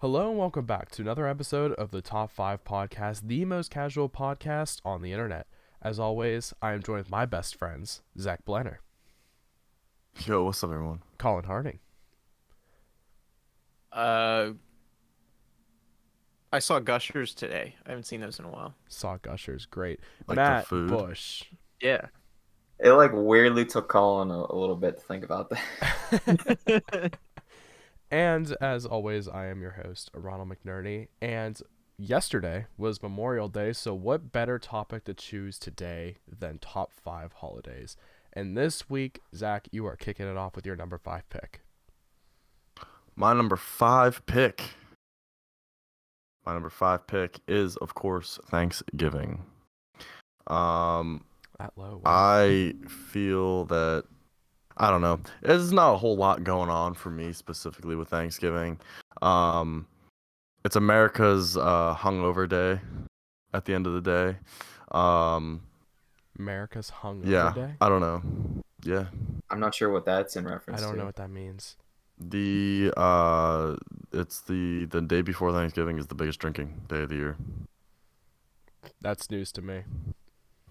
Hello and welcome back to another episode of the Top 5 Podcast, the most casual podcast on the internet. As always, I am joined with my best friends, Zach Blenner, Yo, what's up, everyone? Colin Harding, Uh, I saw Gushers today. I haven't seen those in a while. Saw Gushers, great, Like the Matt food. Bush, Yeah. It weirdly took Colin a little bit to think about that. and as always, I am your host, Ronald McNerney, and yesterday was Memorial Day, so what better topic to choose today than top 5 holidays? And this week, Zach, you are kicking it off with your number 5 pick. My number 5 pick. My number 5 pick is, of course, Thanksgiving. That low. Wow. I feel that I don't know. There's not a whole lot going on for me specifically with Thanksgiving. It's America's hungover day. At the end of the day, America's hungover yeah. day? I don't know. Yeah. I'm not sure what that's in reference I to. don't know what that means. It's the day before Thanksgiving is the biggest drinking day of the year. That's news to me.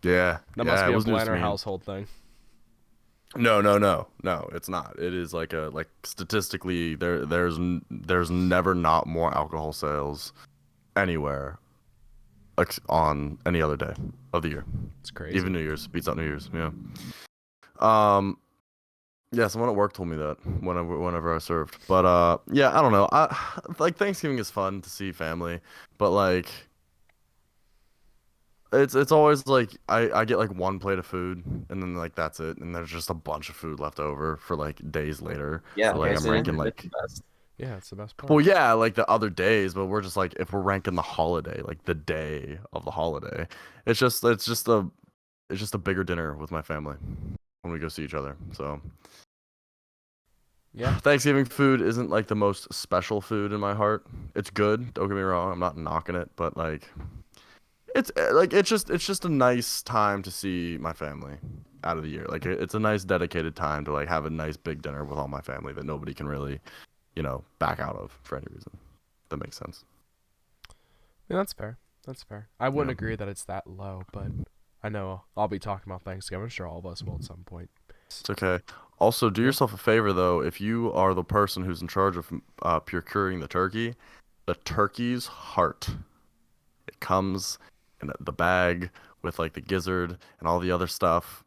Yeah, That yeah, must it be a was news to Blanner me. household thing. No, it's not. It is like statistically there's never not more alcohol sales anywhere on any other day of the year. It's crazy. Even New Year's beats out New Year's. Yeah. Yeah, someone at work told me that whenever I served. But yeah, I don't know. I like Thanksgiving is fun to see family, but like it's always like I get like one plate of food and then like that's it, and there's just a bunch of food left over for like days later. Yeah, So, like it's I'm ranking it's like the best. Yeah, it's the best part. well, yeah, like the other days, but we're just like if we're ranking the holiday, like the day of the holiday, it's just a bigger dinner with my family when we go see each other. So Yeah. Thanksgiving food isn't like the most special food in my heart. It's good, don't get me wrong. I'm not knocking it, but like it's just a nice time to see my family out of the year. Like it's a nice dedicated time to like have a nice big dinner with all my family that nobody can really, back out of for any reason. That makes sense. Yeah, that's fair. That's fair. I wouldn't Yeah. agree that it's that low, but I know I'll be talking about Thanksgiving. I'm sure all of us will at some point. It's okay. Also, do yourself a favor though. If you are the person who's in charge of procuring the turkey's heart, it comes in the bag with like the gizzard and all the other stuff.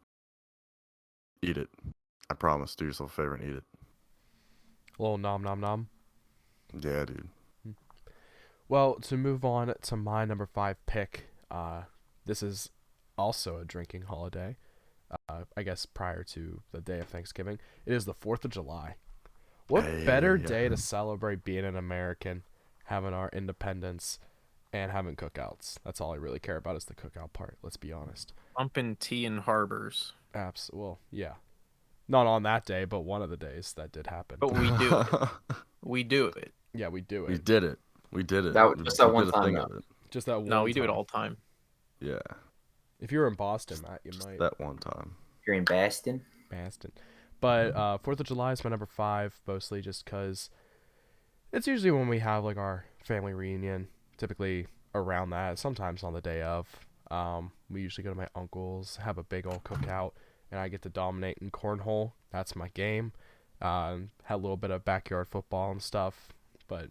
Eat it. I promise. Do yourself a favor and eat it. A little nom nom nom. Yeah, dude. Well, to move on to my number 5 pick, this is also a drinking holiday. I guess prior to the day of Thanksgiving. It is the 4th of July. What Hey, better yeah. day to celebrate being an American, having our independence, and having cookouts? That's all I really care about is the cookout part, let's be honest. Pumping tea in harbors. Well, yeah. Not on that day, but one of the days that did happen. But we do it. We do it. Yeah, we do We it. did it. We did it. That- We just that did one a time, thing though. of it. Just that one No, we do it time. all the time. Yeah, If you were in Boston, Matt, you might. that one time. You're in Baston. Boston. But 4th of July is my number 5, mostly just because it's usually when we have like our family reunion, typically around that, sometimes on the day of. We usually go to my uncle's, have a big old cookout, and I get to dominate in cornhole. That's my game. Had a little bit of backyard football and stuff, but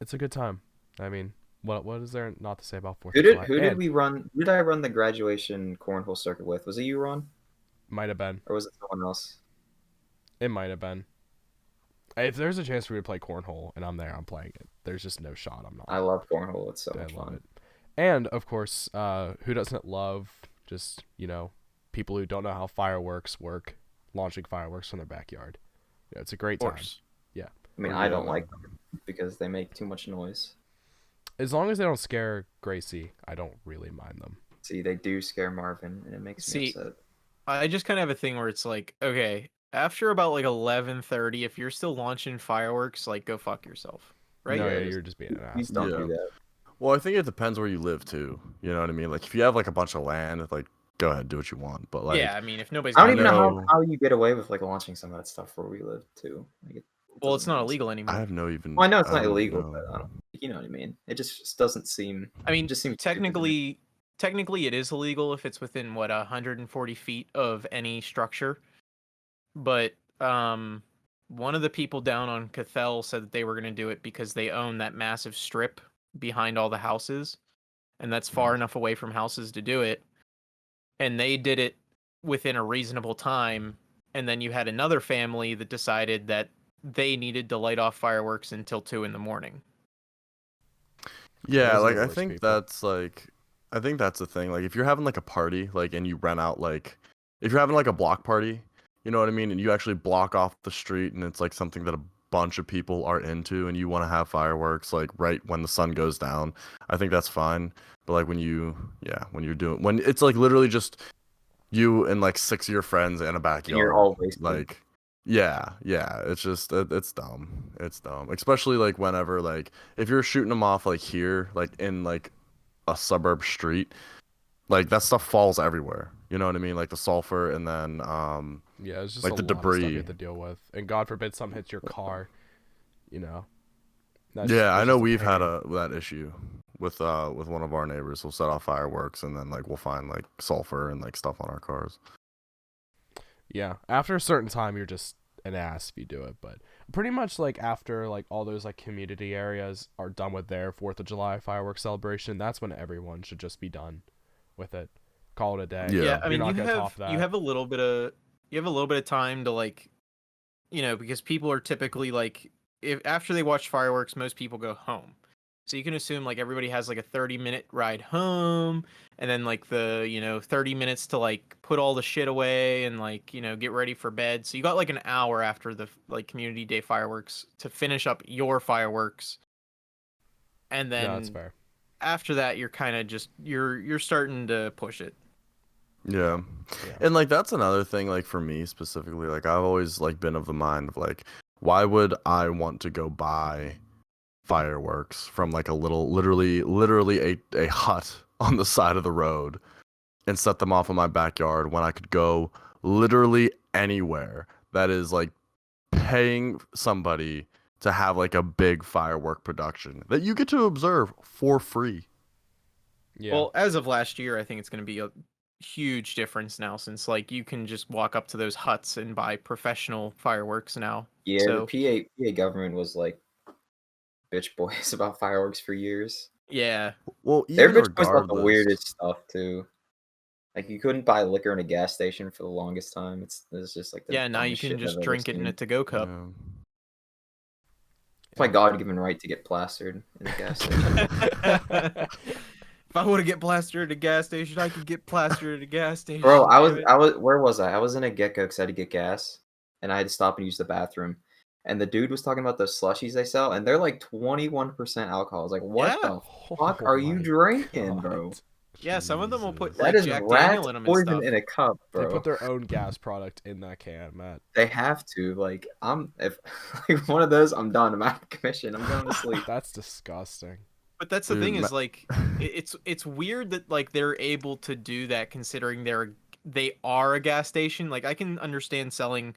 it's a good time. I mean, what is there not to say about 4th Who of did July? who did And we run? Who did I run the graduation cornhole circuit with? Was it you, Ron, might have been. or was it someone else? It might have been. If there's a chance for me to play cornhole and I'm there, I'm playing it. There's just no shot I'm not. I love cornhole. It's so I much love fun. it. And of course, who doesn't love just, people who don't know how fireworks work, launching fireworks from their backyard. Yeah, it's a great Of time. course. I mean, Oh, I yeah, don't man. like them because they make too much noise. As long as they don't scare Gracie, I don't really mind them. See, they do scare Marvin, and it makes me See, upset. I just kind of have a thing where it's like, okay, after about like 11:30, if you're still launching fireworks, like go fuck yourself, right? No, Yeah, yeah, just- you're just being an Please ass. don't Yeah. do that. Well, I think it depends where you live too. You know what I mean? Like if you have like a bunch of land, like go ahead, do what you want. But like Yeah, I mean, if nobody's I don't gonna even do know it, know- how you get away with like launching some of that stuff where we live too. Like, Well, it's not doesn't make illegal I anymore. have no even. Well, I know it's I not don't illegal, know. but I don't. You know what I mean? It just doesn't seem. I mean, it just seems stupid to me. technically, it is illegal if it's within 140 feet of any structure. But one of the people down on Cathel said that they were going to do it because they own that massive strip behind all the houses, and that's far enough away from houses to do it. And they did it within a reasonable time. And then you had another family that decided that they needed to light off fireworks until 2 in the morning. Yeah, Those are like the I worst think people. that's like I think that's the thing. Like if you're having like a party, like and you rent out like if you're having like a block party, you know what I mean, and you actually block off the street and it's like something that a bunch of people are into and you want to have fireworks like right when the sun goes down, I think that's fine. But like when you're doing when it's like literally just you and like 6 of your friends in a And you're backyard, all wasted. like yeah, it's just it's dumb. It's dumb. Especially like whenever like if you're shooting them off like here, like in like a suburb street, like that stuff falls everywhere. You know what I mean? Like the sulfur and then Yeah, it's just like a the lot of stuff you debris. have to deal with, and God forbid something hits your car. You know, Yeah, I that's know just a we've had pain. that issue with one of our neighbors. We'll set off fireworks and then like we'll find like sulfur and like stuff on our cars. Yeah, after a certain time, you're just an ass if you do it. But pretty much like after like all those like community areas are done with their 4th of July fireworks celebration, that's when everyone should just be done with it. Call it a day. Yeah. Yeah, I You're mean, not gonna top that. you have a little bit of time to like, because people are typically like, if after they watch fireworks, most people go home. So you can assume like everybody has like a 30-minute ride home, and then like the 30 minutes to like put all the shit away and like get ready for bed. So you got like an hour after the like community day fireworks to finish up your fireworks, and Yeah, that's then fair. after that you're kind of just you're starting to push it. Yeah. Yeah. And like that's another thing like for me specifically, like I've always like been of the mind of like why would I want to go buy fireworks from like a little literally a hut on the side of the road and set them off in my backyard when I could go literally anywhere that is like paying somebody to have like a big firework production that you get to observe for free. Yeah. Well, as of last year, I think it's going to be a huge difference now, since like you can just walk up to those huts and buy professional fireworks now. Yeah, So the PA government was like bitch boys about fireworks for years. yeah, Well, They're even bitch boys about the regardless, weirdest stuff too. Like you couldn't buy liquor in a gas station for the longest time. It's just like the yeah. Now you dumbest can shit I've just ever drink it in seen. a to-go cup. yeah. It's my God-given right to get plastered in a gas station. If I would to get plastered at a gas station, I could get plastered at a gas station. Bro, damn it. where was I? I was in a Gecko because I had to get gas, and I had to stop and use the bathroom. And the dude was talking about those slushies they sell, and they're like 21% alcohol. I was like, what Yeah. the fuck Oh are you my drinking, bro? God. Yeah, some of them will put Jesus. like That is Jack rat Daniel in them and poison stuff. in a cup, They bro. put their own gas product in that can, Matt. They have to. Like, if like one of those, I'm done. I'm out of commission. I'm going to sleep. That's disgusting. But that's the Dude, thing is like it's weird that like they're able to do that considering they are a gas station. Like I can understand selling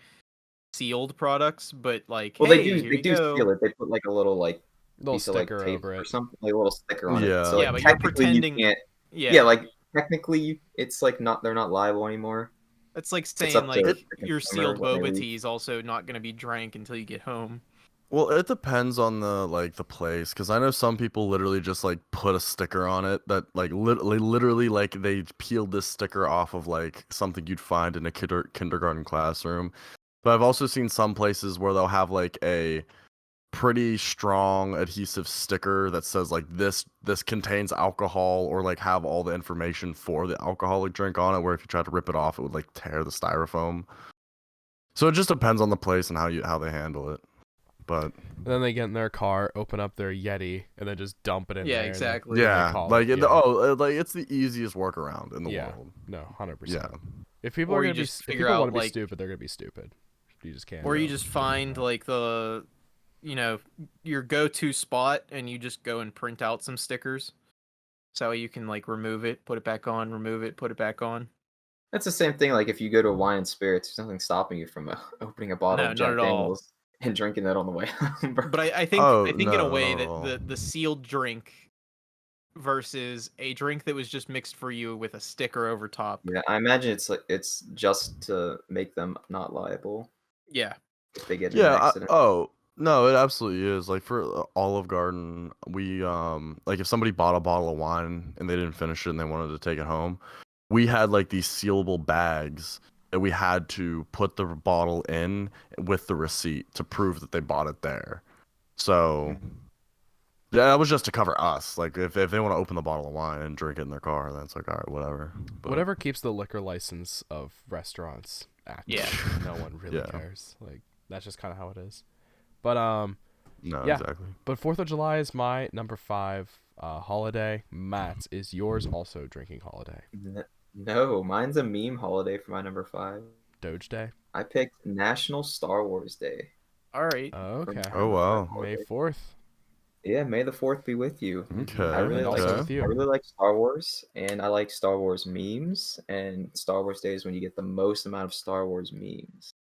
sealed products, but like Well, hey, here they you do go. seal it. They put like a little like Little piece of like sticker tape over or it. something, like a little sticker on it. Yeah. So Yeah, like but you're technically pretending. you can't. Yeah, Yeah, like technically it's like not they're not liable anymore. that's like It's saying up to like the your consumer sealed when they boba leave. tea is also not going to be drank until you get home. Well, it depends on the like the place, because I know some people literally just like put a sticker on it that like literally like they peeled this sticker off of like something you'd find in a kindergarten classroom. But I've also seen some places where they'll have like a pretty strong adhesive sticker that says like this contains alcohol or like have all the information for the alcoholic drink on it, where if you try to rip it off it would like tear the styrofoam. So it just depends on the place and how they handle it. But And then they get in their car, open up their Yeti, and then just dump it in Yeah, there. exactly. And they yeah, call like it, yeah. like it's the easiest workaround in the Yeah. world. No, 100%. Yeah. If people Or are you gonna be, just if figure people out, want to be like- stupid, they're gonna be stupid. You just can't. Or you just find like your go-to spot and you just go and print out some stickers. So you can like remove it, put it back on, remove it, put it back on. That's the same thing. Like if you go to a wine and spirits, there's nothing stopping you from opening a bottle No, of not Jack at all. Daniels and drinking that on the way home. Bro. But I think Oh, I think in a no, way not at that all. the sealed drink versus a drink that was just mixed for you with a sticker over top. Yeah, I imagine it's just to make them not liable Yeah. if they get in an Yeah. accident. Oh no, it absolutely is. Like for Olive Garden, we like if somebody bought a bottle of wine and they didn't finish it and they wanted to take it home, we had like these sealable bags that we had to put the bottle in with the receipt to prove that they bought it there. So yeah, that was just to cover us. Like if they want to open the bottle of wine and drink it in their car, then it's like all right, whatever. But Whatever keeps the liquor license of restaurants active. Yeah. No one really Yeah. cares. Like that's just kind of how it is. But no, Yeah. exactly. but 4th of July is my number 5 holiday. Matt, is yours also drinking holiday? No, mine's a meme holiday for my number 5. Doge Day? I picked National Star Wars Day. All right. Okay. Oh wow. May 4th. Yeah, May the 4th be with you. Okay. I really And also okay. with I you. really like Star Wars, and I like Star Wars memes. And Star Wars Day is when you get the most amount of Star Wars memes.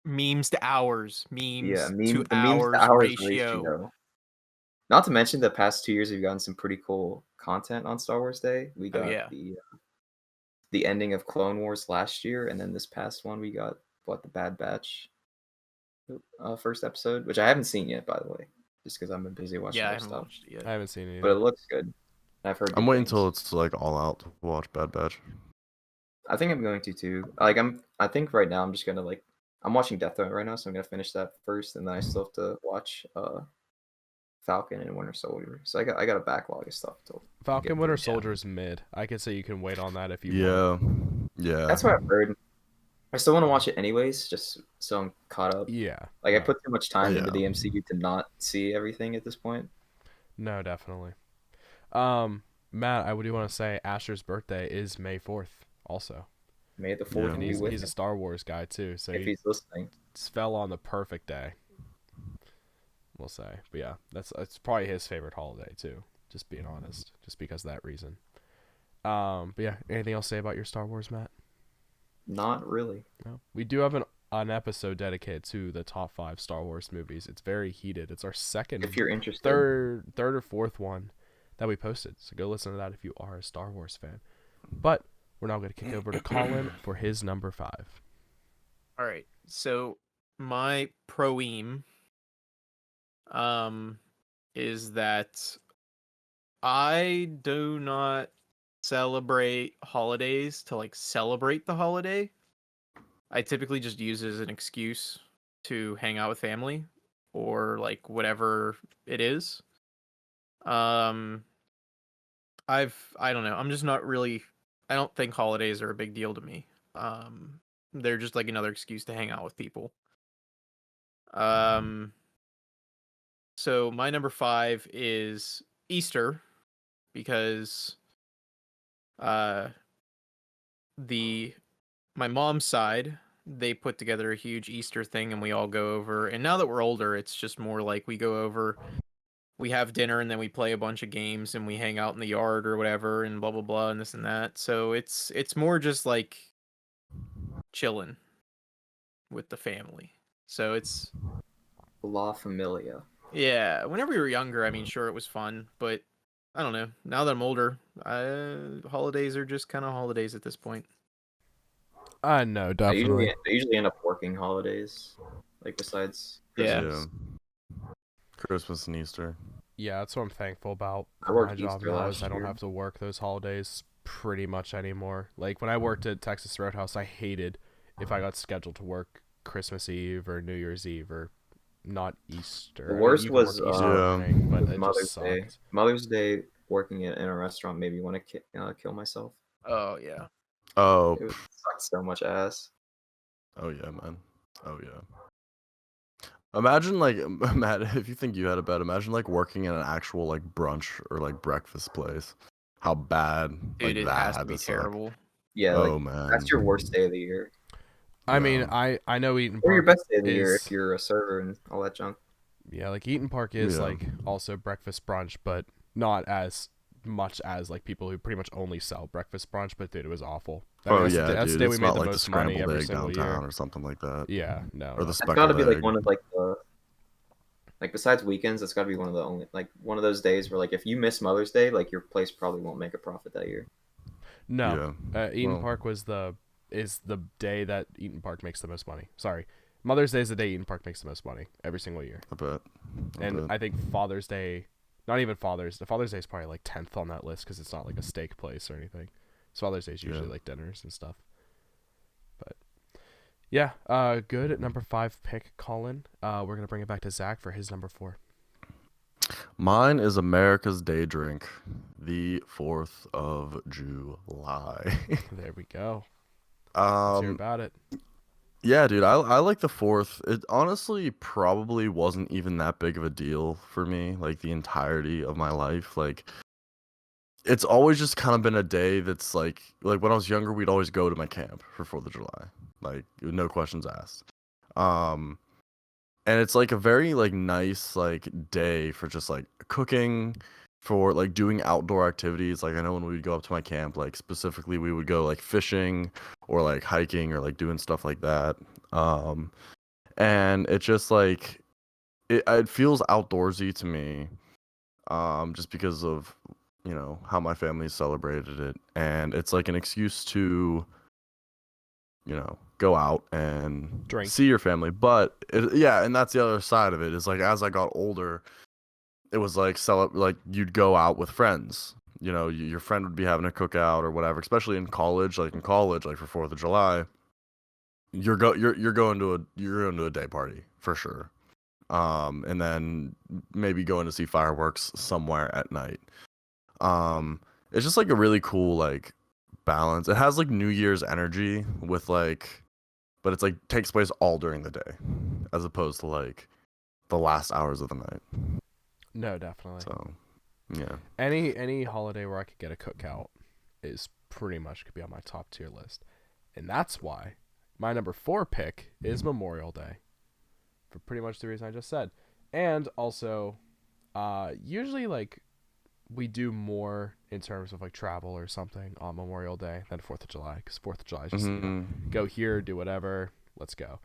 Memes to hours. Memes Yeah, to the memes to hours hours ratio. Not to mention the past 2 years we've gotten some pretty cool content on Star Wars Day. We Oh, got yeah. the ending of Clone Wars last year, and then this past one we got the Bad Batch first episode, which I haven't seen yet, by the way, just because I've been busy watching Yeah, I other haven't stuff. watched it yet. I haven't seen it But yet. it looks good. I've heard. I'm good waiting things. until it's like all out to watch Bad Batch. I think I'm going to too. Like I think right now I'm just gonna I'm watching Death Note right now, so I'm gonna finish that first, and then I still have to watch Falcon and Winter Soldier. So I got a backlog of stuff to Falcon get Winter through. Soldier's mid. I could say you can wait on that if you want. Yeah. That's what I've heard. I still want to watch it anyways, just so I'm caught up. Yeah. Like I no. put too much time into Yeah. the MCU to not see everything at this point. No, definitely. Matt, I do want to say Asher's birthday is May 4th also. May the 4th Yeah. And be he's with a him, Star Wars guy too, so if he he's listening. fell on the perfect day. We'll say. But yeah, that's probably his favorite holiday too, just being honest, just because of that reason. But yeah, anything else to say about your Star Wars, Matt? Not really. No. We do have an episode dedicated to the top 5 Star Wars movies. It's very heated. It's our second, If you're interested. third or fourth one that we posted. So go listen to that if you are a Star Wars fan. But we're now going to kick over to Colin for his number 5. All right. So my proem is that I do not celebrate holidays to celebrate the holiday. I typically just use it as an excuse to hang out with family or whatever it is. I don't know. I'm just not really, I don't think holidays are a big deal to me. They're just another excuse to hang out with people. So my number 5 is Easter, because my mom's side, they put together a huge Easter thing and we all go over. And now that we're older, it's just more like we go over, we have dinner, and then we play a bunch of games and we hang out in the yard or whatever and blah blah blah and this and that. So it's more just chilling with the family. So it's La Familia. yeah, whenever we were younger, I mean, sure, it was fun, but I don't know. Now that I'm older, holidays are just kind of holidays at this point. No, I definitely. usually end up working holidays, besides Yeah. Christmas. Christmas and Easter. Yeah, that's what I'm thankful about. I For worked my job Easter now last is I don't year. have to work those holidays pretty much anymore. Like when I worked at Texas Roadhouse, I hated if I got scheduled to work Christmas Eve or New Year's Eve or not Easter. The I mean, worst you can work was, Easter Yeah. morning, but was it Mother's just Day. sucked. Mother's Day working in a restaurant made me want to kill myself. Oh yeah. Oh. It sucked so much ass. Oh yeah, man. Oh yeah. Imagine Matt, if you think you had it bad, imagine working in an actual brunch or breakfast place. How bad Dude, it that has to had be suck. terrible. Yeah, Oh man. that's your worst day of the year. I mean, Yeah. I know Eaton Or your Park best day of the year is if you're a server and all that junk. yeah, Eaton Park is Yeah. also breakfast brunch, but not as much as people who pretty much only sell breakfast brunch. But dude, it was awful. Oh That's yeah, the, that's dude. the day It's we made not the like the most money scrambled every egg single downtown year. or something like that. Yeah, no. Or the That's speckled got to be egg. one of Like besides weekends, it's got to be one of the only like one of those days where like if you miss Mother's Day, like your place probably won't make a profit that year. No, Yeah. Eaton Well, Park is the day that Eaton Park makes the most money. Sorry, Mother's Day is the day Eaton Park makes the most money every single year. I bet. And I think Father's Day, not even Father's Day is probably like 10th on that list because it's not like a steak place or anything. So Father's Day is usually Yeah. like dinners and stuff. But yeah, good at number 5 pick, Colin. We're gonna bring it back to Zach for his number 4. Mine is America's Day Drink, the 4th of July. There we go. Let's hear um, about it. yeah, dude, I like the 4th. It honestly probably wasn't even that big of a deal for me, like the entirety of my life. Like, it's always just kind of been a day that's like when I was younger, we'd always go to my camp for 4th of July, like no questions asked. Um, and it's like a very like nice like day for just like cooking, for like doing outdoor activities. Like I know when we would go up to my camp, like specifically we would go like fishing or like hiking or like doing stuff like that. um and it just like it feels outdoorsy to me, just because of how my family celebrated it, and it's like an excuse to go out and Drink. see your family. But yeah, and that's the other side of it, is like as I got older, it was like like you'd go out with friends. Your friend would be having a cookout or whatever, especially in college. Like in college, like for 4th of July, you're going to a day party for sure. And then maybe going to see fireworks somewhere at night. It's just like a really cool like balance. It has like New Year's energy with like, but it's like takes place all during the day, as opposed to like the last hours of the night. No, definitely. So, yeah. Any holiday where I could get a cookout is pretty much could be on my top tier list, and that's why my number 4 pick is Memorial Day, for pretty much the reason I just said, and also, usually like we do more in terms of like travel or something on Memorial Day than 4th of July, because 4th of July is just go here, do whatever, let's go.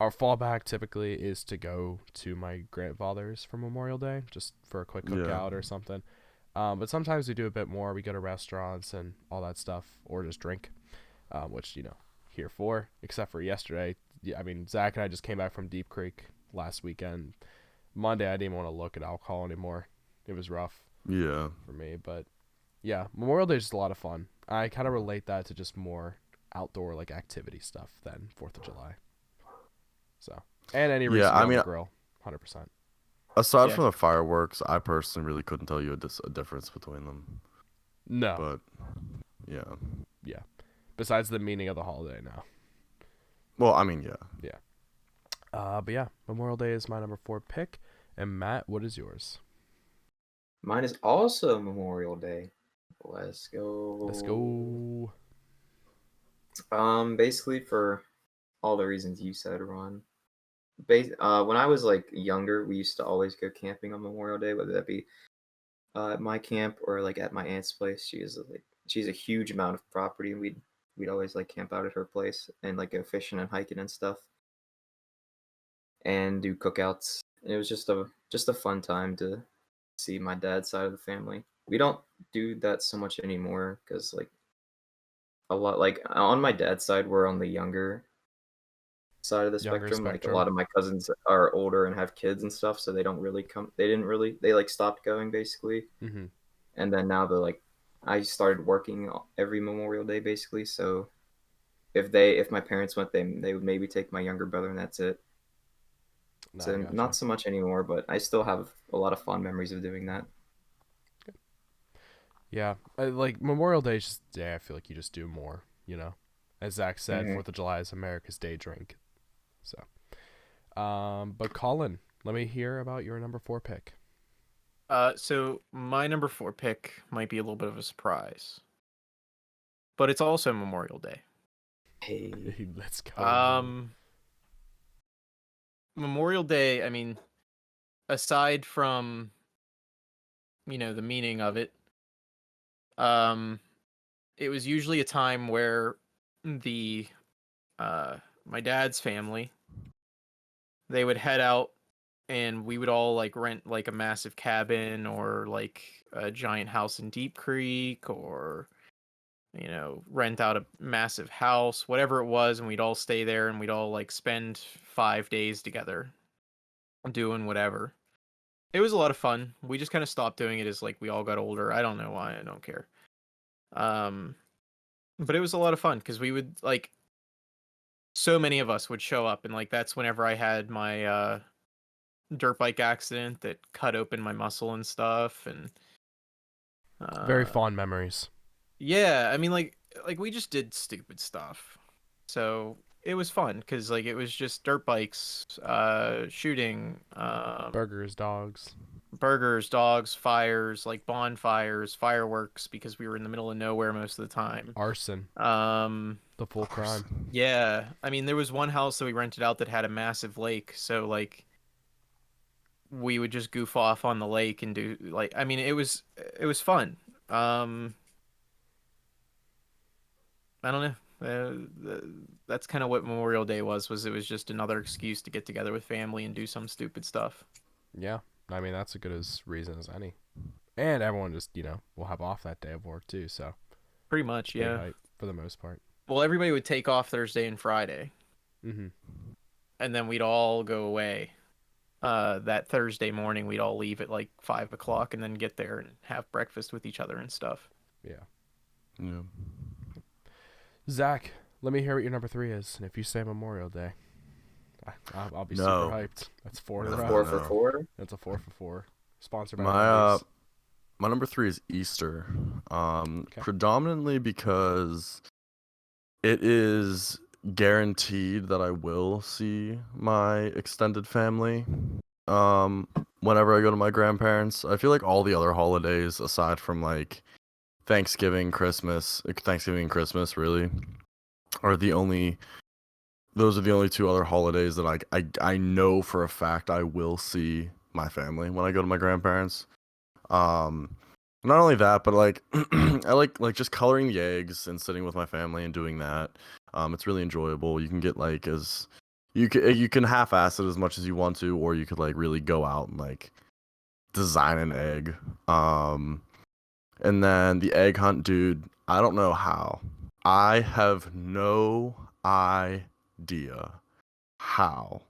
Our fallback typically is to go to my grandfather's for Memorial Day, just for a quick cookout or something. But sometimes we do a bit more. We go to restaurants and all that stuff, or just drink, which, here for, except for yesterday. Yeah, I mean, Zach and I just came back from Deep Creek last weekend. Monday, I didn't even want to look at alcohol anymore. It was rough Yeah. for me. But, yeah, Memorial Day is just a lot of fun. I kind of relate that to just more outdoor, like, activity stuff than 4th of July. So, and any reason Yeah, to I go on mean, the grill, 100%. aside Yeah. from the fireworks, I personally really couldn't tell you a difference between them. No. But yeah. Yeah. Besides the meaning of the holiday now. Well, I mean, yeah. But yeah, Memorial Day is my number 4 pick. And Matt, what is yours? Mine is also Memorial Day. Let's go. Let's go. Basically for all the reasons you said, Ron. When I was like younger, we used to always go camping on Memorial Day, whether that be at my camp or like at my aunt's place. She's a huge amount of property, and we'd always like camp out at her place and like go fishing and hiking and stuff, and do cookouts. And it was just a fun time to see my dad's side of the family. We don't do that so much anymore because like a lot like on my dad's side, we're on the younger side of the Younger spectrum. Like a spectrum. lot of my cousins are older and have kids and stuff, so they don't really come. They like stopped going basically, Mm-hmm. and then now they're like, I started working every Memorial Day basically. So if my parents went, they would maybe take my younger brother, and that's it. No, I So gotcha. not so much anymore, but I still have a lot of fond memories of doing that. Yeah. Like, Memorial Day is just a day I feel like you just do more, As Zach said, Mhm. 4th of July is America's Day drink. So, but Colin, let me hear about your number 4 pick. So my number 4 pick might be a little bit of a surprise, but it's also Memorial Day. Hey, Let's go. Memorial Day, I mean, aside from, the meaning of it, it was usually a time where my dad's family, they would head out and we would all like rent like a massive cabin or like a giant house in Deep Creek, or rent out a massive house, whatever it was, and we'd all stay there and we'd all like spend 5 days together doing whatever. It was a lot of fun. We just kind of stopped doing it as like we all got older. I don't know why. I don't care. But it was a lot of fun because we would like, so many of us would show up, and like that's whenever I had my dirt bike accident that cut open my muscle and stuff, and Very fond memories. yeah, I mean like we just did stupid stuff, so it was fun because like it was just dirt bikes, shooting, Burgers, dogs. burgers, dogs, fires, like bonfires, fireworks, because we were in the middle of nowhere most of the time. Arson. The full crime. Yeah, I mean there was one house that we rented out that had a massive lake, so like we would just goof off on the lake and do like, I mean it was fun. I don't know. That's kind of what Memorial Day was. It was just another excuse to get together with family and do some stupid stuff. Yeah. I mean, that's as good as reason as any. And everyone just, will have off that day of work too, so. Pretty much, Stay yeah. light for the most part. Well, everybody would take off Thursday and Friday. Mm-hmm. And then we'd all go away. That Thursday morning, we'd all leave at like 5 o'clock and then get there and have breakfast with each other and stuff. Yeah. Yeah. Zach, let me hear what your number 3 is. And if you say Memorial Day, I'll be No. super hyped. That's 4 in a No. row. 4 for 4. That's a 4 for 4. Sponsored by My Wendy's. my number 3 is Easter. Okay. Predominantly because it is guaranteed that I will see my extended family. Whenever I go to my grandparents, I feel like all the other holidays, aside from like Thanksgiving, Christmas, really, are the only. Those are the only 2 other holidays that I know for a fact I will see my family when I go to my grandparents. Not only that, but like I like just coloring the eggs and sitting with my family and doing that. It's really enjoyable. You can get like you can half-ass it as much as you want to, or you could like really go out and like design an egg. And then the egg hunt, dude, I don't know how. I have no idea how,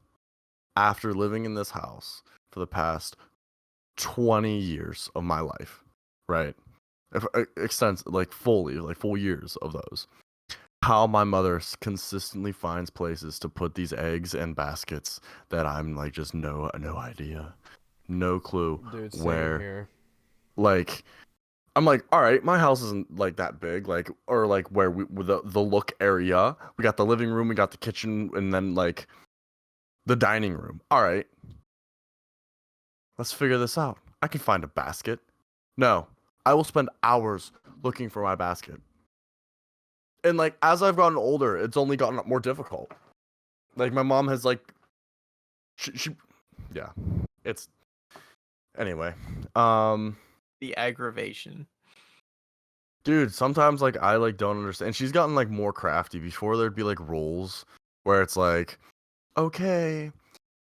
after living in this house for the past 20 years of my life, right? If extends like fully, like full years of those, how my mother consistently finds places to put these eggs in baskets that I'm like just no idea, no clue. Dude, same where here. like I'm like, all right, my house isn't like that big, like, or like where we with the look area. We got the living room, we got the kitchen, and then like the dining room. All right, let's figure this out. I can find a basket. No, I will spend hours looking for my basket. And like as I've gotten older, it's only gotten more difficult. Like my mom has like, she yeah, it's anyway. The aggravation. Dude, sometimes like I like don't understand. And she's gotten like more crafty. Before there'd be like roles where it's like, okay,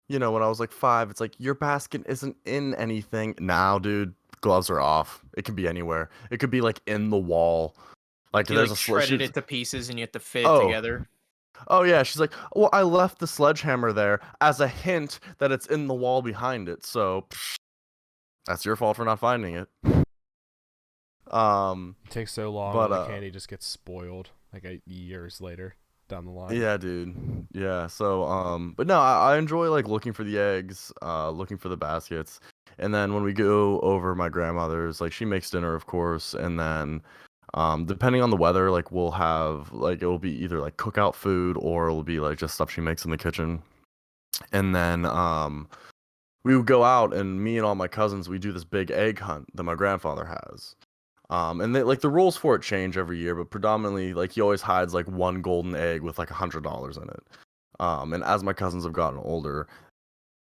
when I was like 5, it's like your basket isn't in anything. Now, dude, gloves are off. It can be anywhere. It could be like in the wall. Like You there's like a shredded it to pieces and you have to fit it Oh. together. Oh yeah, she's like, well, I left the sledgehammer there as a hint that it's in the wall behind it. So that's your fault for not finding it. It takes so long, but, and the candy just gets spoiled like years later down the line. Yeah, dude. Yeah. So, but no, I enjoy like looking for the eggs, looking for the baskets, and then when we go over my grandmother's, like she makes dinner, of course, and then, depending on the weather, like we'll have like it will be either like cookout food or it'll be like just stuff she makes in the kitchen, and then we would go out and me and all my cousins we do this big egg hunt that my grandfather has. And they, like the rules for it change every year, but predominantly like he always hides like one golden egg with like $100 in it. And as my cousins have gotten older,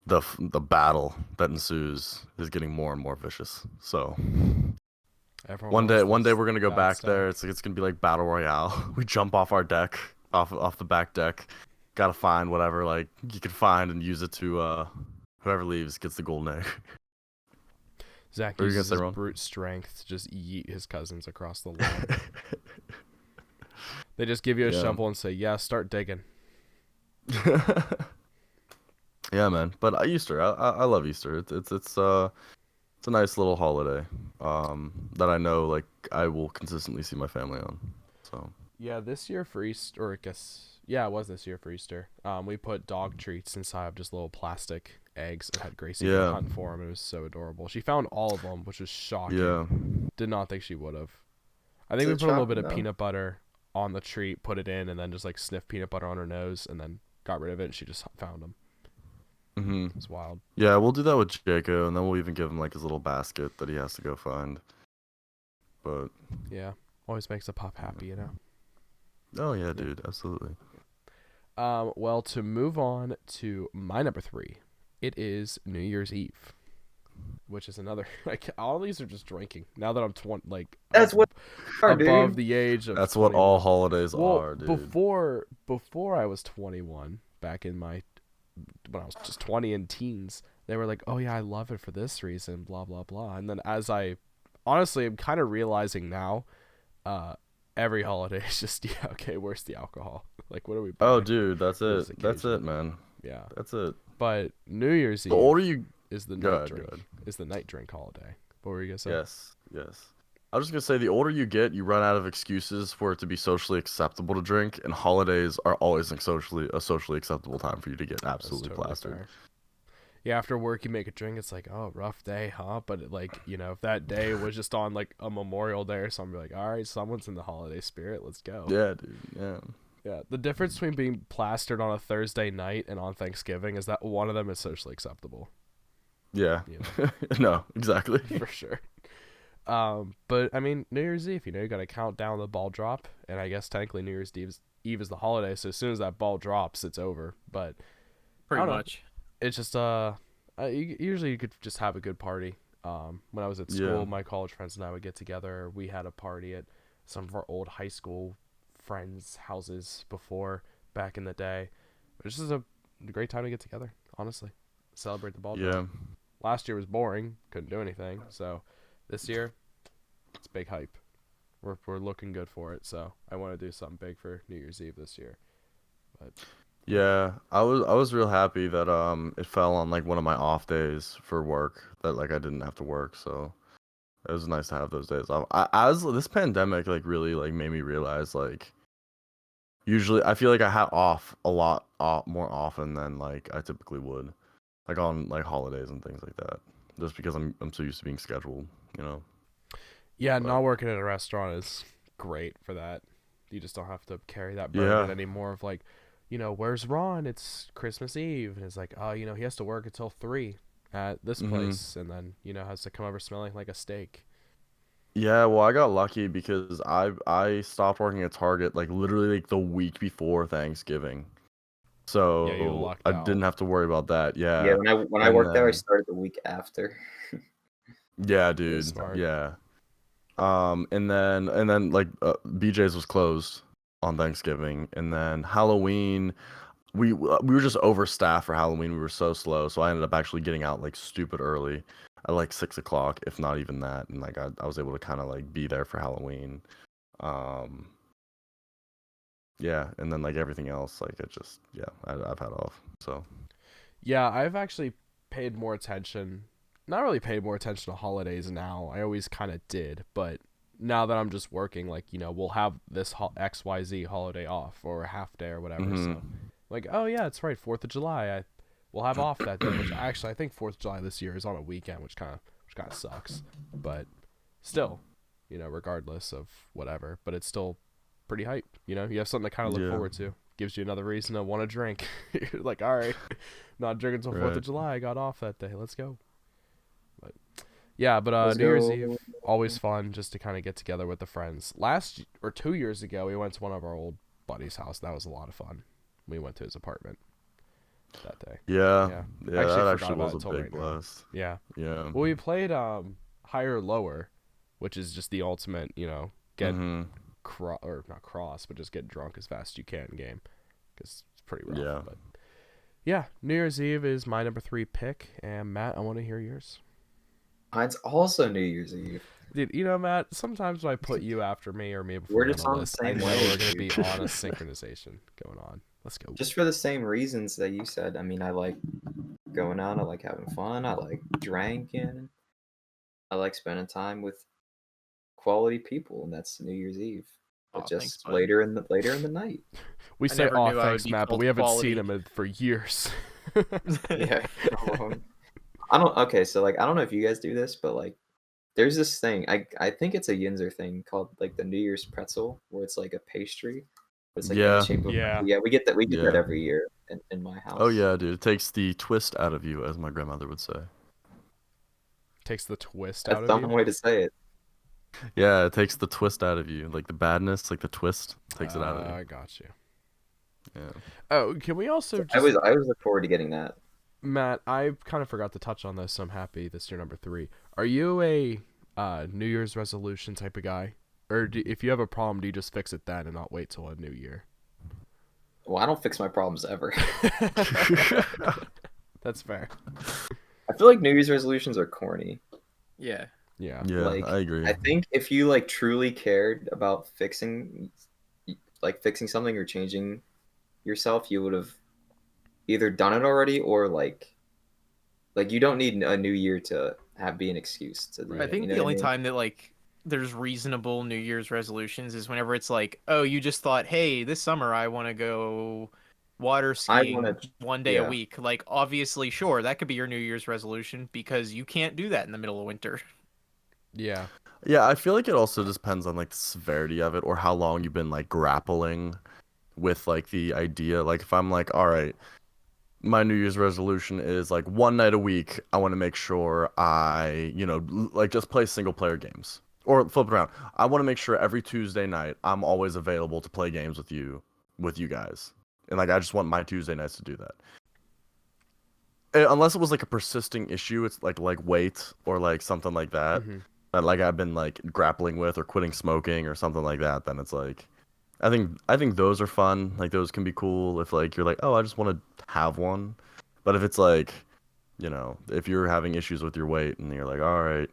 the battle that ensues is getting more and more vicious. So Everyone one day we're gonna go bad back stuff. there. It's gonna be like battle royale. We jump off our deck, off the back deck. Gotta find whatever like you can find and use it to Whoever leaves gets the golden egg. Zach What were you uses gonna his say, Ron? brute strength to just yeet his cousins across the lawn. They just give you a Yeah. shovel and say, "Yeah, start digging." Yeah, man. But Easter, I love Easter. It's a nice little holiday. That I know like I will consistently see my family on. So Yeah, this year for Easter, or I guess, yeah, it was this year for Easter. We put dog treats inside of just little plastic eggs and had Gracie go yeah, hunt for them. It was so adorable. She found all of them, which was shocking. yeah. Did not think she would have. I think Is we it put a little bit shocking, of though? peanut butter on the treat, put it in, and then just like sniffed peanut butter on her nose, and then got rid of it. And she just found them. Mhm. It was wild. Yeah, we'll do that with Jaco, and then we'll even give him like his little basket that he has to go find. But Yeah, always makes a pup happy, you know. oh yeah, dude, absolutely. Well, to move on to my number 3, it is New Year's Eve, which is another. Like all these are just drinking. Now that I'm 20, like That's what are, above dude. the age of. That's what all 21. holidays Well, are, dude. before I was 21, back in my when I was just 20 and teens, they were like, "Oh yeah, I love it for this reason, blah blah blah." And then as I honestly am kind of realizing now, every holiday is just yeah, okay, where's the alcohol? Like what are we Oh, buying dude, that's for it. this That's it, occasion? man. Yeah. That's it. But New Year's The Eve older you is the go night ahead, drink. go ahead. Is the night drink holiday. What were you gonna say? Yes, yes. I was just gonna say the older you get, you run out of excuses for it to be socially acceptable to drink, and holidays are always a socially acceptable time for you to get That's absolutely totally plastered. fair. Yeah, after work you make a drink, it's like, oh, rough day, huh? But like, you know, if that day was just on like a Memorial Day or something, like, all right, someone's in the holiday spirit, let's go. Yeah, dude. Yeah. Yeah. The difference between being plastered on a Thursday night and on Thanksgiving is that one of them is socially acceptable. Yeah. You No, exactly. for sure. But I mean, New Year's Eve, you know, you gotta count down the ball drop, and I guess technically New Year's Eve is the holiday, so as soon as that ball drops, it's over. But Pretty I don't know. much. It's just usually you could just have a good party. When I was at school, Yeah. my college friends and I would get together. We had a party at some of our old high school friends' houses before back in the day. This is a great time to get together, honestly. Celebrate the ball drop. Yeah. Last year was boring, couldn't do anything. So this year, it's big hype. We're looking good for it. So I want to do something big for New Year's Eve this year. But Yeah. I was real happy that it fell on like one of my off days for work that like I didn't have to work, so it was nice to have those days off. As this pandemic like really like made me realize like usually I feel like I had off a lot more often than like I typically would, like on like holidays and things like that. Just because I'm so used to being scheduled, you know. yeah, But not working at a restaurant is great for that. You just don't have to carry that yeah, burden anymore of like, you know, where's Ron? It's Christmas Eve. And it's like, oh, you know, he has to work until 3 at this mhm. place. And then, you know, has to come over smelling like a steak. Yeah, well, I got lucky because I stopped working at Target like literally like the week before Thanksgiving, Yeah, you so lucked I out. didn't have to worry about that. Yeah, Yeah, when I and worked there, I then started the week after. yeah, It was dude, smart. yeah. And then like BJ's was closed on Thanksgiving, and then Halloween we were just overstaffed for Halloween. We were so slow, so I ended up actually getting out like stupid early at like 6 o'clock, if not even that, and like I was able to kind of like be there for Halloween. Um, yeah, and then like everything else, like it just yeah, I've had off. So Yeah, I've actually paid more attention. Not really paid more attention to holidays now. I always kind of did, but now that I'm just working, like, you know, we'll have this XYZ holiday off or a half day or whatever. hmm So, like, oh yeah, it's right, 4th of July. We'll have off that day, which actually I think 4th of July this year is on a weekend, which kind of sucks. But still, you know, regardless of whatever, but it's still pretty hype. You know, you have something to kind of look yeah, forward to. Gives you another reason to want to drink. You're like, all right, not drinking until 4th right, of July. I got off that day. Let's go. But yeah, but Let's New Year's go. Eve, always fun just to kind of get together with the friends. 2 years ago, we went to one of our old buddies' house. That was a lot of fun. We went to his apartment that day. yeah, Yeah. yeah. I actually That forgot actually about was it a till big right now. blast. Yeah. Yeah. Well, we played higher lower, which is just the ultimate, you know, get hmm or not cross, but just get drunk as fast as you can game, because it's pretty rough. Yeah. But Yeah, New Year's Eve is my number 3 pick, and Matt, I want to hear yours. Mine's also New Year's Eve. Dude, Matt, sometimes when I put you after me or me before We're you on just the on the list, I same know wave, we're going to be dude. on a synchronization going on. Let's go. Just for the same reasons that you said. I mean, I like going out. I like having fun. I like drinking. I like spending time with quality people, and that's New Year's Eve. But Aw, thanks, just bud. later in the night. We I say, never "Oh, knew I would thanks, be Matt," but called we haven't quality. seen him for years. Yeah. I don't. Okay, so like I don't know if you guys do this, but like there's this thing. I think it's a Yinzer thing called like the New Year's pretzel, where it's like a pastry, but it's like in the Yeah. shape of Yeah. yeah. We get that. We get that Yeah. every year in my house. Oh yeah, dude. It takes the twist out of you, as my grandmother would say. Takes the twist That's out of some you. way to say it. Yeah, it takes the twist out of you, like the badness, like the twist takes it out of you. I got you. Yeah. Oh, can we also So just I always look forward to getting that. Matt, I kind of forgot to touch on this, so I'm happy this is your number 3. Are you a New Year's resolution type of guy? Or if you have a problem, do you just fix it then and not wait till a new year? Well, I don't fix my problems ever. That's fair. I feel like New Year's resolutions are corny. Yeah. Yeah. Yeah, Like I agree. I think if you like truly cared about fixing something or changing yourself, you would have either done it already or like you don't need a new year to be an excuse to do I it. think You know the what I only mean? time that like there's reasonable New Year's resolutions is whenever it's like, oh, you just thought, hey, this summer I want to go water I skiing want to, one day a yeah. week. Like, obviously, sure, that could be your New Year's resolution because you can't do that in the middle of winter. Yeah. Yeah, I feel like it also depends on like the severity of it or how long you've been like grappling with like the idea. Like if I'm like, all right, my New Year's resolution is like one night a week, I want to make sure I, like just play single player games. Or flip it around. I want to make sure every Tuesday night I'm always available to play games with you guys. And like I just want my Tuesday nights to do that. Unless it was like a persisting issue, it's like weight or like something like that. Mm-hmm. That like I've been like grappling with or quitting smoking or something like that, then it's like I think those are fun. Like those can be cool if like you're like, "Oh, I just want to have one." But if it's like, if you're having issues with your weight and you're like, "All right,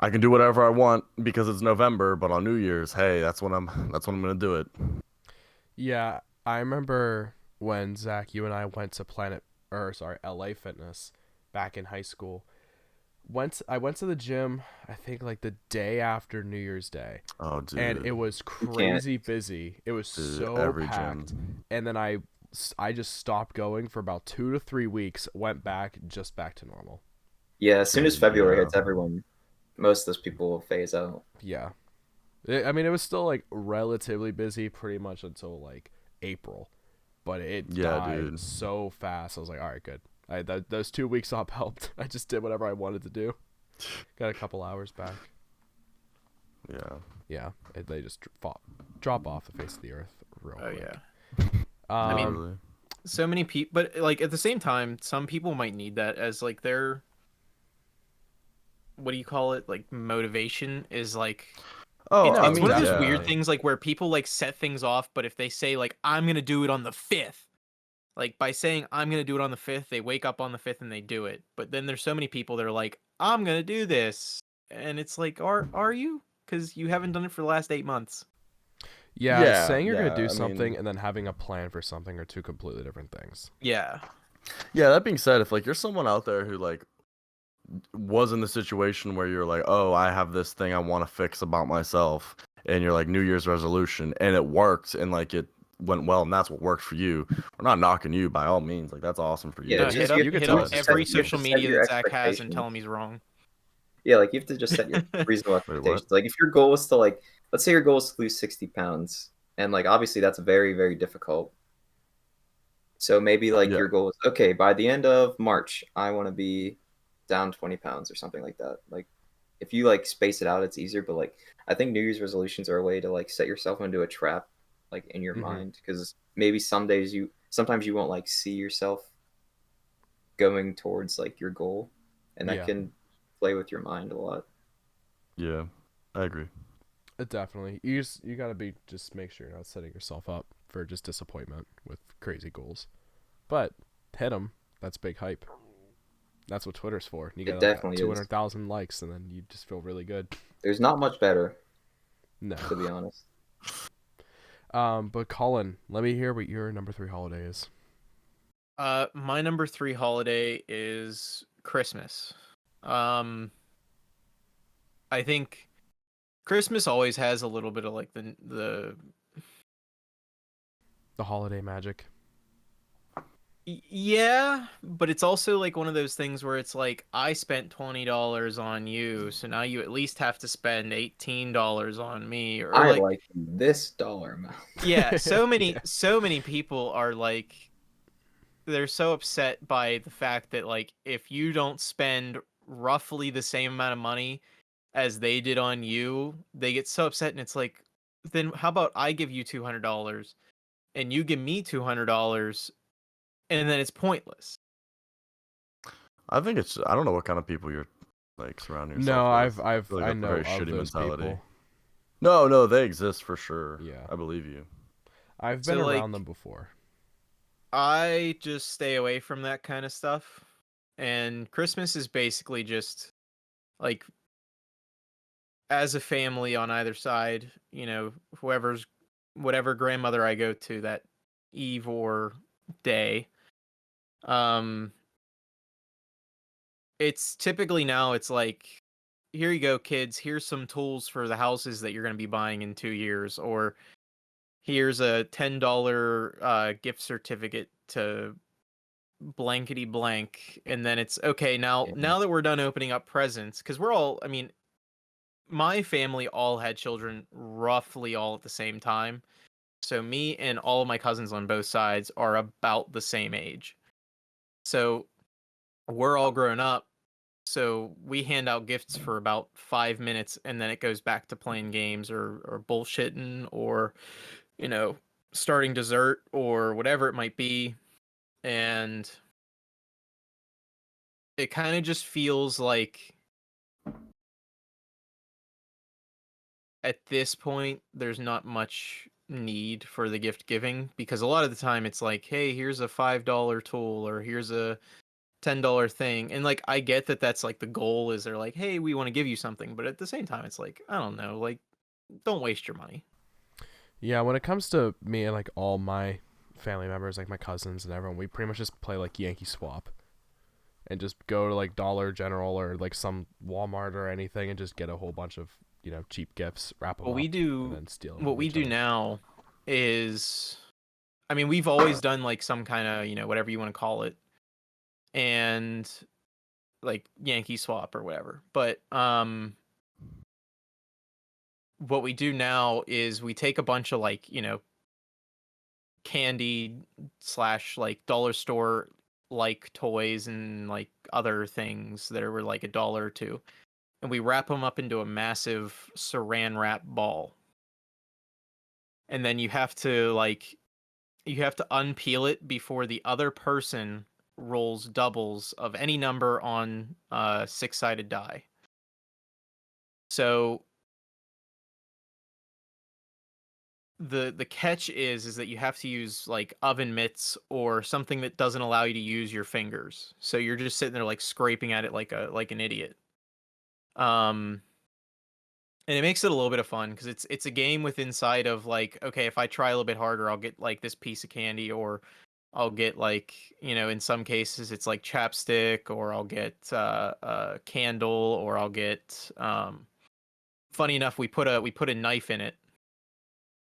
I can do whatever I want because it's November, but on New Year's, hey, that's when I'm going to do it." Yeah. I remember when Zach, you and I went to LA Fitness back in high school. I went to the gym, I think like the day after New Year's Day. Oh, dude. And it was crazy busy. It was Dude, so every packed. gym. And then I just stopped going for about 2 to 3 weeks, went back to normal. Yeah, as soon as February Yeah. hits, most of those people will phase out. Yeah. I mean, it was still like relatively busy pretty much until like April, but it Yeah, died dude. so fast. I was like, all right, good. Those 2 weeks off helped. I just did whatever I wanted to do. Got a couple hours back. Yeah. Yeah, they just drop off the face of the earth real Oh quick. yeah. I mean, Literally. so many people, but like at the same time, some people might need that as like their, what do you call it? Like motivation is like Oh, No, I it's mean, one of those yeah. weird things like where people like set things off, but if they say like I'm gonna do it on the 5th, like by saying I'm gonna do it on the 5th, they wake up on the 5th and they do it. But then there's so many people that are like, I'm gonna do this, and it's like, are you? Because you haven't done it for the last 8 months. Yeah, Yeah, saying you're gonna yeah, do I something mean- and then having a plan for something are two completely different things. Yeah. Yeah, that being said, if like you're someone out there who like was in the situation where you're like, "Oh, I have this thing I want to fix about myself," and you're like New Year's resolution, and it worked, and like it went well, and that's what worked for you. We're not knocking you by all means. Like that's awesome for you. Yeah, No, just- hit you up have to hit tell up us to every set- you have to social set media your that Zach has and expectations. tell him he's wrong. Yeah, like you have to just set your reasonable what? expectations. Like if your goal is to like, let's say your goal is to lose 60 pounds, and like obviously that's very, very difficult. So maybe like Yeah. your goal is okay, by the end of March, I want to be down 20 pounds or something like that. Like if you like space it out, it's easier. But like I think New Year's resolutions are a way to like set yourself into a trap, like in your Mhm. mind, because maybe sometimes you won't like see yourself going towards like your goal, and that Yeah. can play with your mind a lot. Yeah, I agree. Definitely. You gotta be just make sure you're not setting yourself up for just disappointment with crazy goals. But hit them. That's big hype. That's what Twitter's for. You It get like definitely is. 200,000 likes, and then you just feel really good. There's not much better, No. to be honest. But Colin, let me hear what your number 3 holiday is. My number 3 holiday is Christmas. I think Christmas always has a little bit of like the holiday magic. Yeah, but it's also like one of those things where it's like I spent $20 on you, so now you at least have to spend $18 on me, or I like like this dollar amount. yeah, so Yeah. many people are like they're so upset by the fact that like if you don't spend roughly the same amount of money as they did on you, they get so upset and it's like then how about I give you $200 and you give me $200 and then it's pointless. I think it's. I don't know what kind of people you're like surrounding yourself No, with. I feel like I that's a know very of shitty those mentality. people. No, they exist for sure. Yeah. I believe you. I've So, been like, around them before. I just stay away from that kind of stuff. And Christmas is basically just like as a family on either side, you know, whatever grandmother I go to that eve or day. Um it's typically now it's like here you go kids, here's some tools for the houses that you're going to be buying in 2 years, or here's a $10 gift certificate to blankety blank, and then it's okay now Yeah. now that we're done opening up presents, because we're all, I mean, my family all had children roughly all at the same time, so me and all of my cousins on both sides are about the same age, so we're all grown up, so we hand out gifts for about 5 minutes and then it goes back to playing games or bullshitting or you know starting dessert or whatever it might be, and it kind of just feels like at this point there's not much need for the gift giving, because a lot of the time it's like, hey, here's a $5 tool or here's a $10 thing, and like I get that that's like the goal is they're like, hey, we want to give you something, but at the same time it's like, I don't know, like don't waste your money. Yeah, when it comes to me and like all my family members, like my cousins and everyone, we pretty much just play like Yankee Swap and just go to like Dollar General or like some Walmart or anything and just get a whole bunch of, cheap gifts, wrap them what we up, and do then steal them what from we each do other. now is, I mean, we've always done like some kind of, whatever you want to call it, and like Yankee Swap or whatever, but what we do now is we take a bunch of like, candy slash like dollar store like toys and like other things that are like $1 or two, and we wrap them up into a massive saran wrap ball, and then you have to unpeel it before the other person rolls doubles of any number on a six-sided die. So the catch is that you have to use like oven mitts or something that doesn't allow you to use your fingers. So you're just sitting there like scraping at it like an idiot. Um and it makes it a little bit of fun because it's a game with inside of like, okay, if I try a little bit harder, I'll get like this piece of candy, or I'll get like, in some cases it's like chapstick, or I'll get a candle, or I'll get funny enough, we put a knife in it.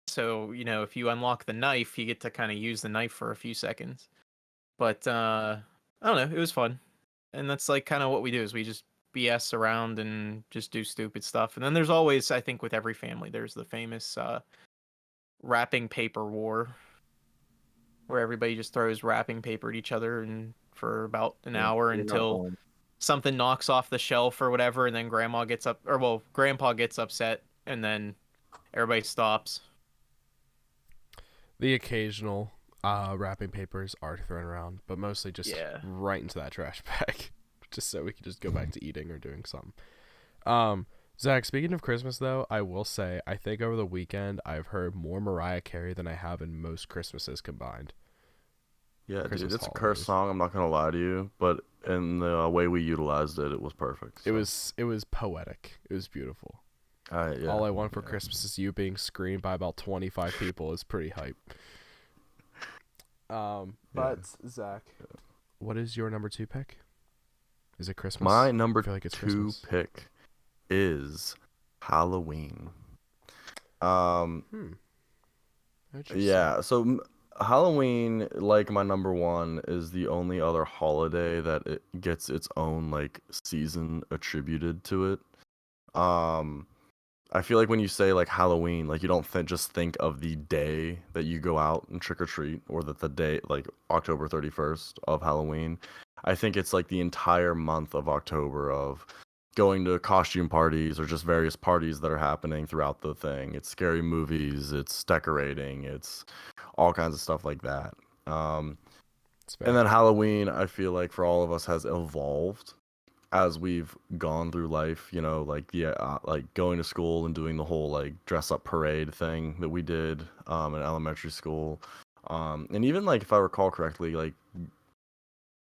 So, if you unlock the knife, you get to kind of use the knife for a few seconds. But I don't know, it was fun. And that's like kind of what we do is we just BS around and just do stupid stuff. And then there's always, I think with every family, there's the famous wrapping paper war where everybody just throws wrapping paper at each other and for about an hour You're not until wrong. something knocks off the shelf or whatever, and then grandpa gets upset, and then everybody stops. The occasional wrapping papers are thrown around, but mostly just Yeah. right into that trash bag, just so we can just go back to eating or doing something. Zach, speaking of Christmas, though, I will say I think over the weekend I've heard more Mariah Carey than I have in most Christmases combined. Yeah, dude, Christmas it's a holidays. cursed song. I'm not gonna lie to you, but in the way we utilized it, it was perfect. It So. was poetic. It was beautiful. Yeah, All I Want for yeah. Christmas is You being screamed by about 25 people is pretty hype. But Zach, what is your number 2 pick? Is it Christmas? My I number feel like it's 2 Christmas. pick is Halloween. Interesting. Yeah, so Halloween, like my number 1, is the only other holiday that it gets its own like season attributed to it. I feel like when you say like Halloween, like you don't just think of the day that you go out and trick or treat, or that the day like October 31st of Halloween. I think it's like the entire month of October of going to costume parties or just various parties that are happening throughout the thing. It's scary movies, it's decorating, it's all kinds of stuff like that. Um, It's fair. and then Halloween, I feel like for all of us has evolved as we've gone through life, like like going to school and doing the whole like dress up parade thing that we did in elementary school, and even like if I recall correctly, like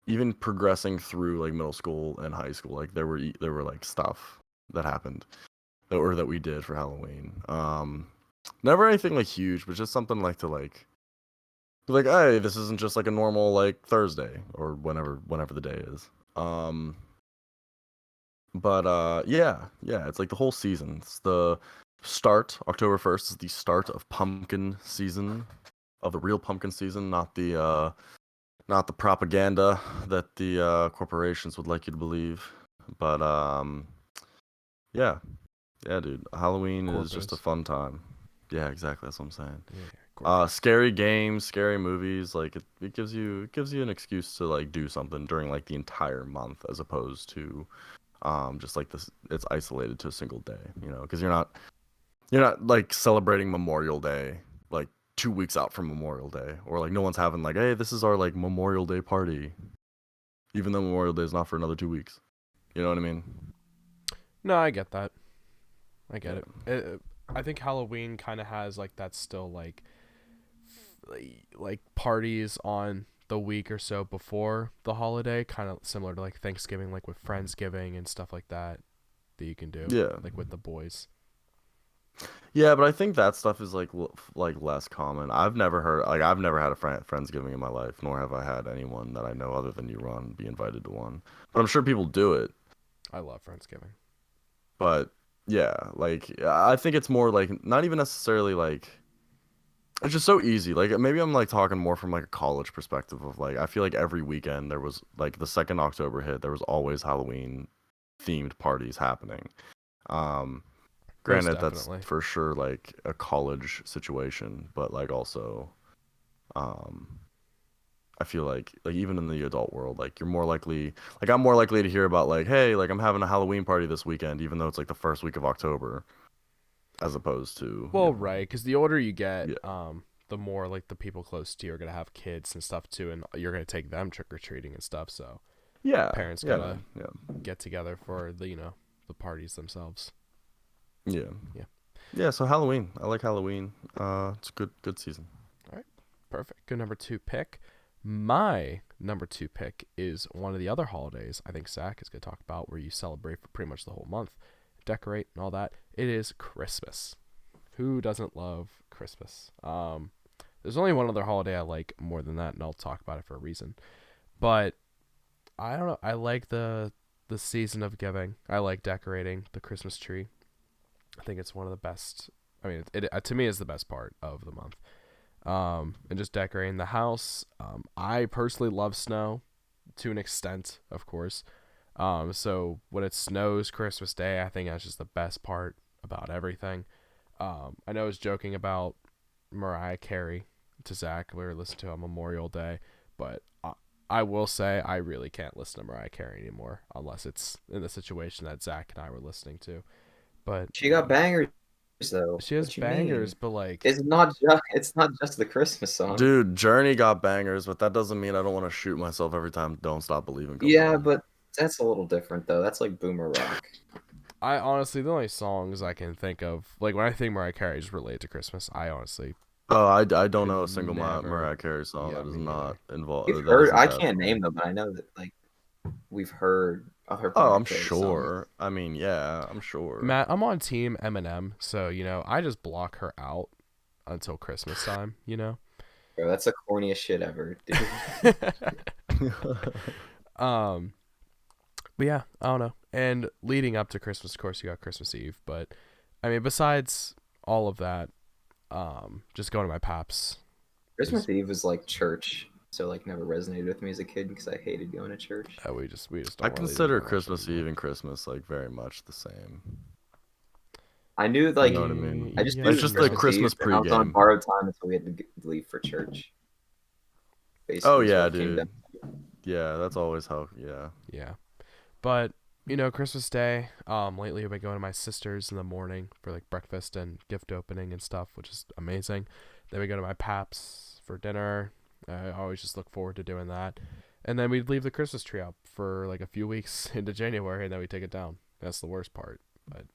even progressing through like middle school and high school, like there were like stuff that happened that we did for Halloween. Never anything like huge, but just something like to like be like, hey, this isn't just like a normal like Thursday or whenever the day is. But yeah, it's like the whole season. It's the start. October 1st is the start of pumpkin season, of the real pumpkin season, not the propaganda that the corporations would like you to believe. But yeah, dude, Halloween is just a Corpos. fun time. Yeah, exactly. That's what I'm saying. Yeah, Scary games, scary movies, like it gives you an excuse to like do something during like the entire month as opposed to just like this, it's isolated to a single day, because you're not like celebrating Memorial Day like 2 weeks out from Memorial Day, or like no one's having like, hey, this is our like Memorial Day party, even though Memorial Day is not for another 2 weeks. You know what I mean? No, I get that. I get Yeah. it. I think Halloween kind of has like that still like parties on the week or so before the holiday, kind of similar to like Thanksgiving, like with Friendsgiving and stuff like that you can do, Yeah. like with the boys. Yeah, but I think that stuff is like like less common. I've never had a friendsgiving in my life, nor have I had anyone that I know other than you, Ron, be invited to one. But I'm sure people do it. I love Friendsgiving. But yeah, like I think it's more like not even necessarily like it's just so easy. Like maybe I'm like talking more from like a college perspective of like I feel like every weekend there was like the second October hit, there was always Halloween themed parties happening. Um Most Granted, that's definitely. for sure like a college situation, but like also um I feel like even in the adult world, like you're more likely, like I'm more likely to hear about like, hey, like I'm having a Halloween party this weekend, even though it's like the first week of October, as opposed to, Well, right, because the older you get, yeah, the more like the people close to you are gonna have kids and stuff too, and you're gonna take them trick or treating and stuff. So yeah, parents yeah, gotta yeah, get together for the the parties themselves. yeah, Yeah. yeah. So Halloween, I like Halloween. It's a good season. All right, perfect. Good number 2 pick. My number 2 pick is one of the other holidays I think Zach is gonna talk about, where you celebrate for pretty much the whole month, decorate and all that. It is Christmas. Who doesn't love Christmas? There's only one other holiday I like more than that, and I'll talk about it for a reason. But I don't know. I like the season of giving. I like decorating the Christmas tree. I think it's one of the best. I mean, it to me is the best part of the month. And just decorating the house. I personally love snow, to an extent, of course. So when it snows Christmas Day, I think that's just the best part about everything. I know I was joking about Mariah Carey to Zach. We were listening to on Memorial Day, but I will say I really can't listen to Mariah Carey anymore unless it's in the situation that Zach and I were listening to. But She got bangers though. she has What you bangers, mean? but like, It's not just the Christmas song. Dude, Journey got bangers, but that doesn't mean I don't want to shoot myself every time "Don't Stop Believing" comes Yeah, on. but that's a little different though. That's like boomer rock. I honestly, the only songs I can think of, like when I think Mariah Carey, just relate to Christmas. I honestly Oh, I don't Could know a single never. Mariah Carey song Yeah, that is me not neither. involved. We've That heard. isn't I that can't song. name them, but I know that like we've heard other Oh, Mariah I'm Carey songs. sure. I mean, yeah, I'm sure. Matt, I'm on team Eminem, so I just block her out until Christmas time. Bro, that's the corniest shit ever, dude. um, but yeah, I don't know. And leading up to Christmas, of course, you got Christmas Eve. But I mean, besides all of that, just going to my paps. Christmas Eve was like church, so like never resonated with me as a kid because I hated going to church. We just I don't really do consider that much Christmas anymore. Eve and Christmas like very much the same. I knew You like know what I mean? I just knew Yeah, it It's was just the kinda. Christmas Eve, Christmas and I was on pregame. borrowed time until we had to leave for church. Oh Basically, is yeah, what it came down. dude. Yeah, that's always how. Yeah. Yeah. But Christmas Day. Lately I've been going to my sister's in the morning for like breakfast and gift opening and stuff, which is amazing. Then we go to my paps for dinner. I always just look forward to doing that. And then we'd leave the Christmas tree up for like a few weeks into January, and then we take it down. That's the worst part. But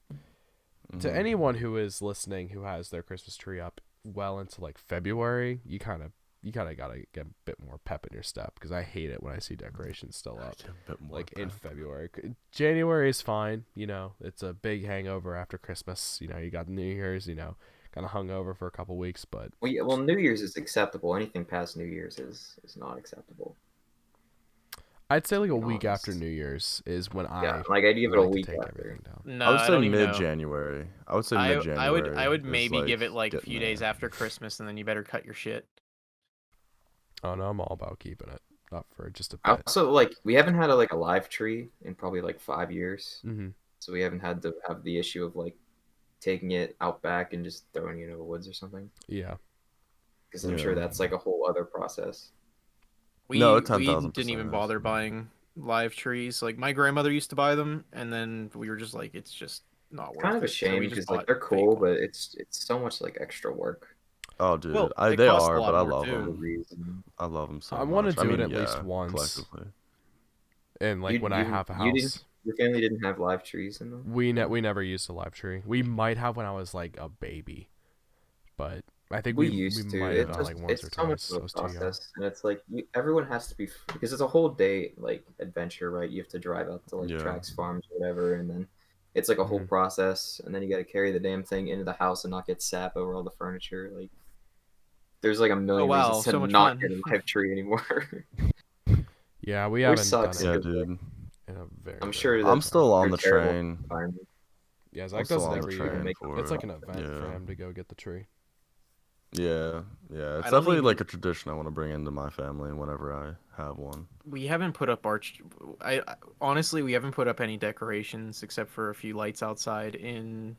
to Mhm. anyone who is listening who has their Christmas tree up well into like February, you kind of gotta get a bit more pep in your step, because I hate it when I see decorations still up Get a bit more like in pep. February. January is fine, it's a big hangover after Christmas. You got New Year's, kind of hungover for a couple weeks, but Well, yeah, well, New Year's is acceptable. Anything past New Year's is not acceptable. I'd say like To a be week after honest. New Year's is when Yeah, I like I'd give it a like to week take after. everything down. No, I would I say don't even mid know. January. I would say I mid I would January. I would is, maybe give it like a getting few days there. after Christmas, and then you better cut your shit. Oh no, I'm all about keeping it up for just a I bit. also like we haven't had a live tree in probably like 5 years, Mm-hmm. so we haven't had to have the issue of like taking it out back and just throwing it into the woods or something. Yeah. Because I'm sure Yeah. that's like a whole other process. No, We it we didn't 10,000% even is. bother buying live trees. Like my grandmother used to buy them, and then we were just like, it's just not Kind worth of a it. So shame we just because like bought they're fake cool, ones. but it's so much like extra work Oh, dude, Well, it they costs a are, but lot I more love for no too. them. reason. I love them so I want to much. I do it mean, at least yeah, once, collectively. and like when I have a You didn't house. your family didn't have live trees in them? We never used a live tree. We might have when I was like a baby, but I think We we used to. might have It's done it just like once or it's so much twice. of I a was too young. process, and it's like everyone has to be because it's a whole day like adventure, right? You have to drive out to like Yeah. Trax Farms or whatever, and then it's like a whole Mhm. process, and then you got to carry the damn thing into the house and not get sap over all the furniture. Like, there's like a Oh million wow, reasons to so much not get fun. a live tree anymore. Yeah, we Which haven't done sucks it Yeah, because like dude. in a very, I'm very sure long I'm that time. still on they're the terrible train. environment. Yeah, I'm Zach still does it on the every Never year. train make for It's it. like an event for Yeah. him to go get the tree. Yeah. Yeah. It's I don't definitely even. like a tradition I want to bring into my family whenever I have one. We haven't put up honestly, we haven't put up any decorations except for a few lights outside in,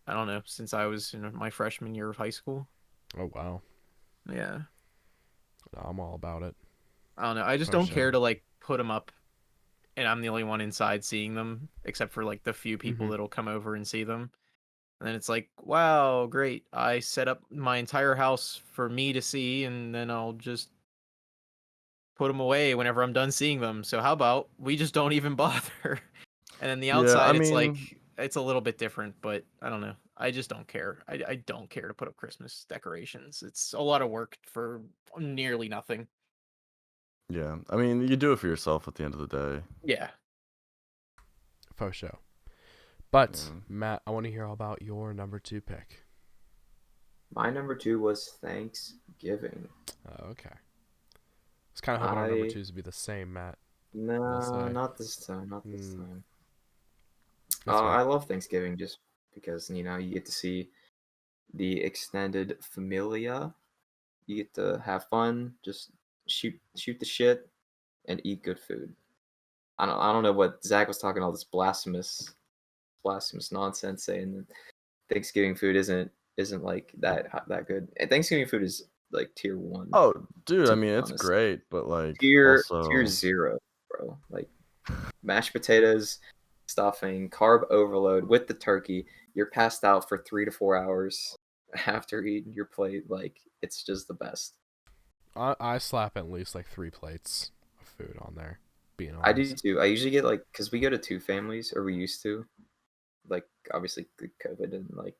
I don't know, since I was in my freshman year of high school. Oh wow, Yeah. no, I'm all about it. I don't know. I just For don't sure. care to like put them up and I'm the only one inside seeing them except for like the few people Mhm. that'll come over and see them. And then it's like, wow, great. I set up my entire house for me to see, and then I'll just put them away whenever I'm done seeing them. So how about we just don't even bother? And then the Yeah, I outside, it's mean, like it's a little bit different, but I don't know. I just don't care. I don't care to put up Christmas decorations. It's a lot of work for nearly nothing. yeah. I mean, you do it for yourself at the end of the day. Yeah. For sure. But Yeah. Matt, I want to hear all about your number 2 pick. My number 2 was Thanksgiving. Okay. I was kind of hoping our number I 2s would be the same, Matt. No, say. not this time. Not this Hmm. time. That's I fair. love Thanksgiving just because you get to see the extended familia. You get to have fun, just shoot the shit, and eat good food. I don't know what Zach was talking all this blasphemous nonsense saying that Thanksgiving food isn't like that good. And Thanksgiving food is like tier 1, Oh, dude, I to be mean, it's honest. great, but like Tier also 0, bro. Like mashed potatoes, stuffing, carb overload with the turkey. You're passed out for 3 to 4 hours after eating your plate. Like, it's just the best. I slap at least like 3 plates of food on there, being I do honest. too. I usually get like, because we go to 2 families, or we used to. Like, obviously, COVID and like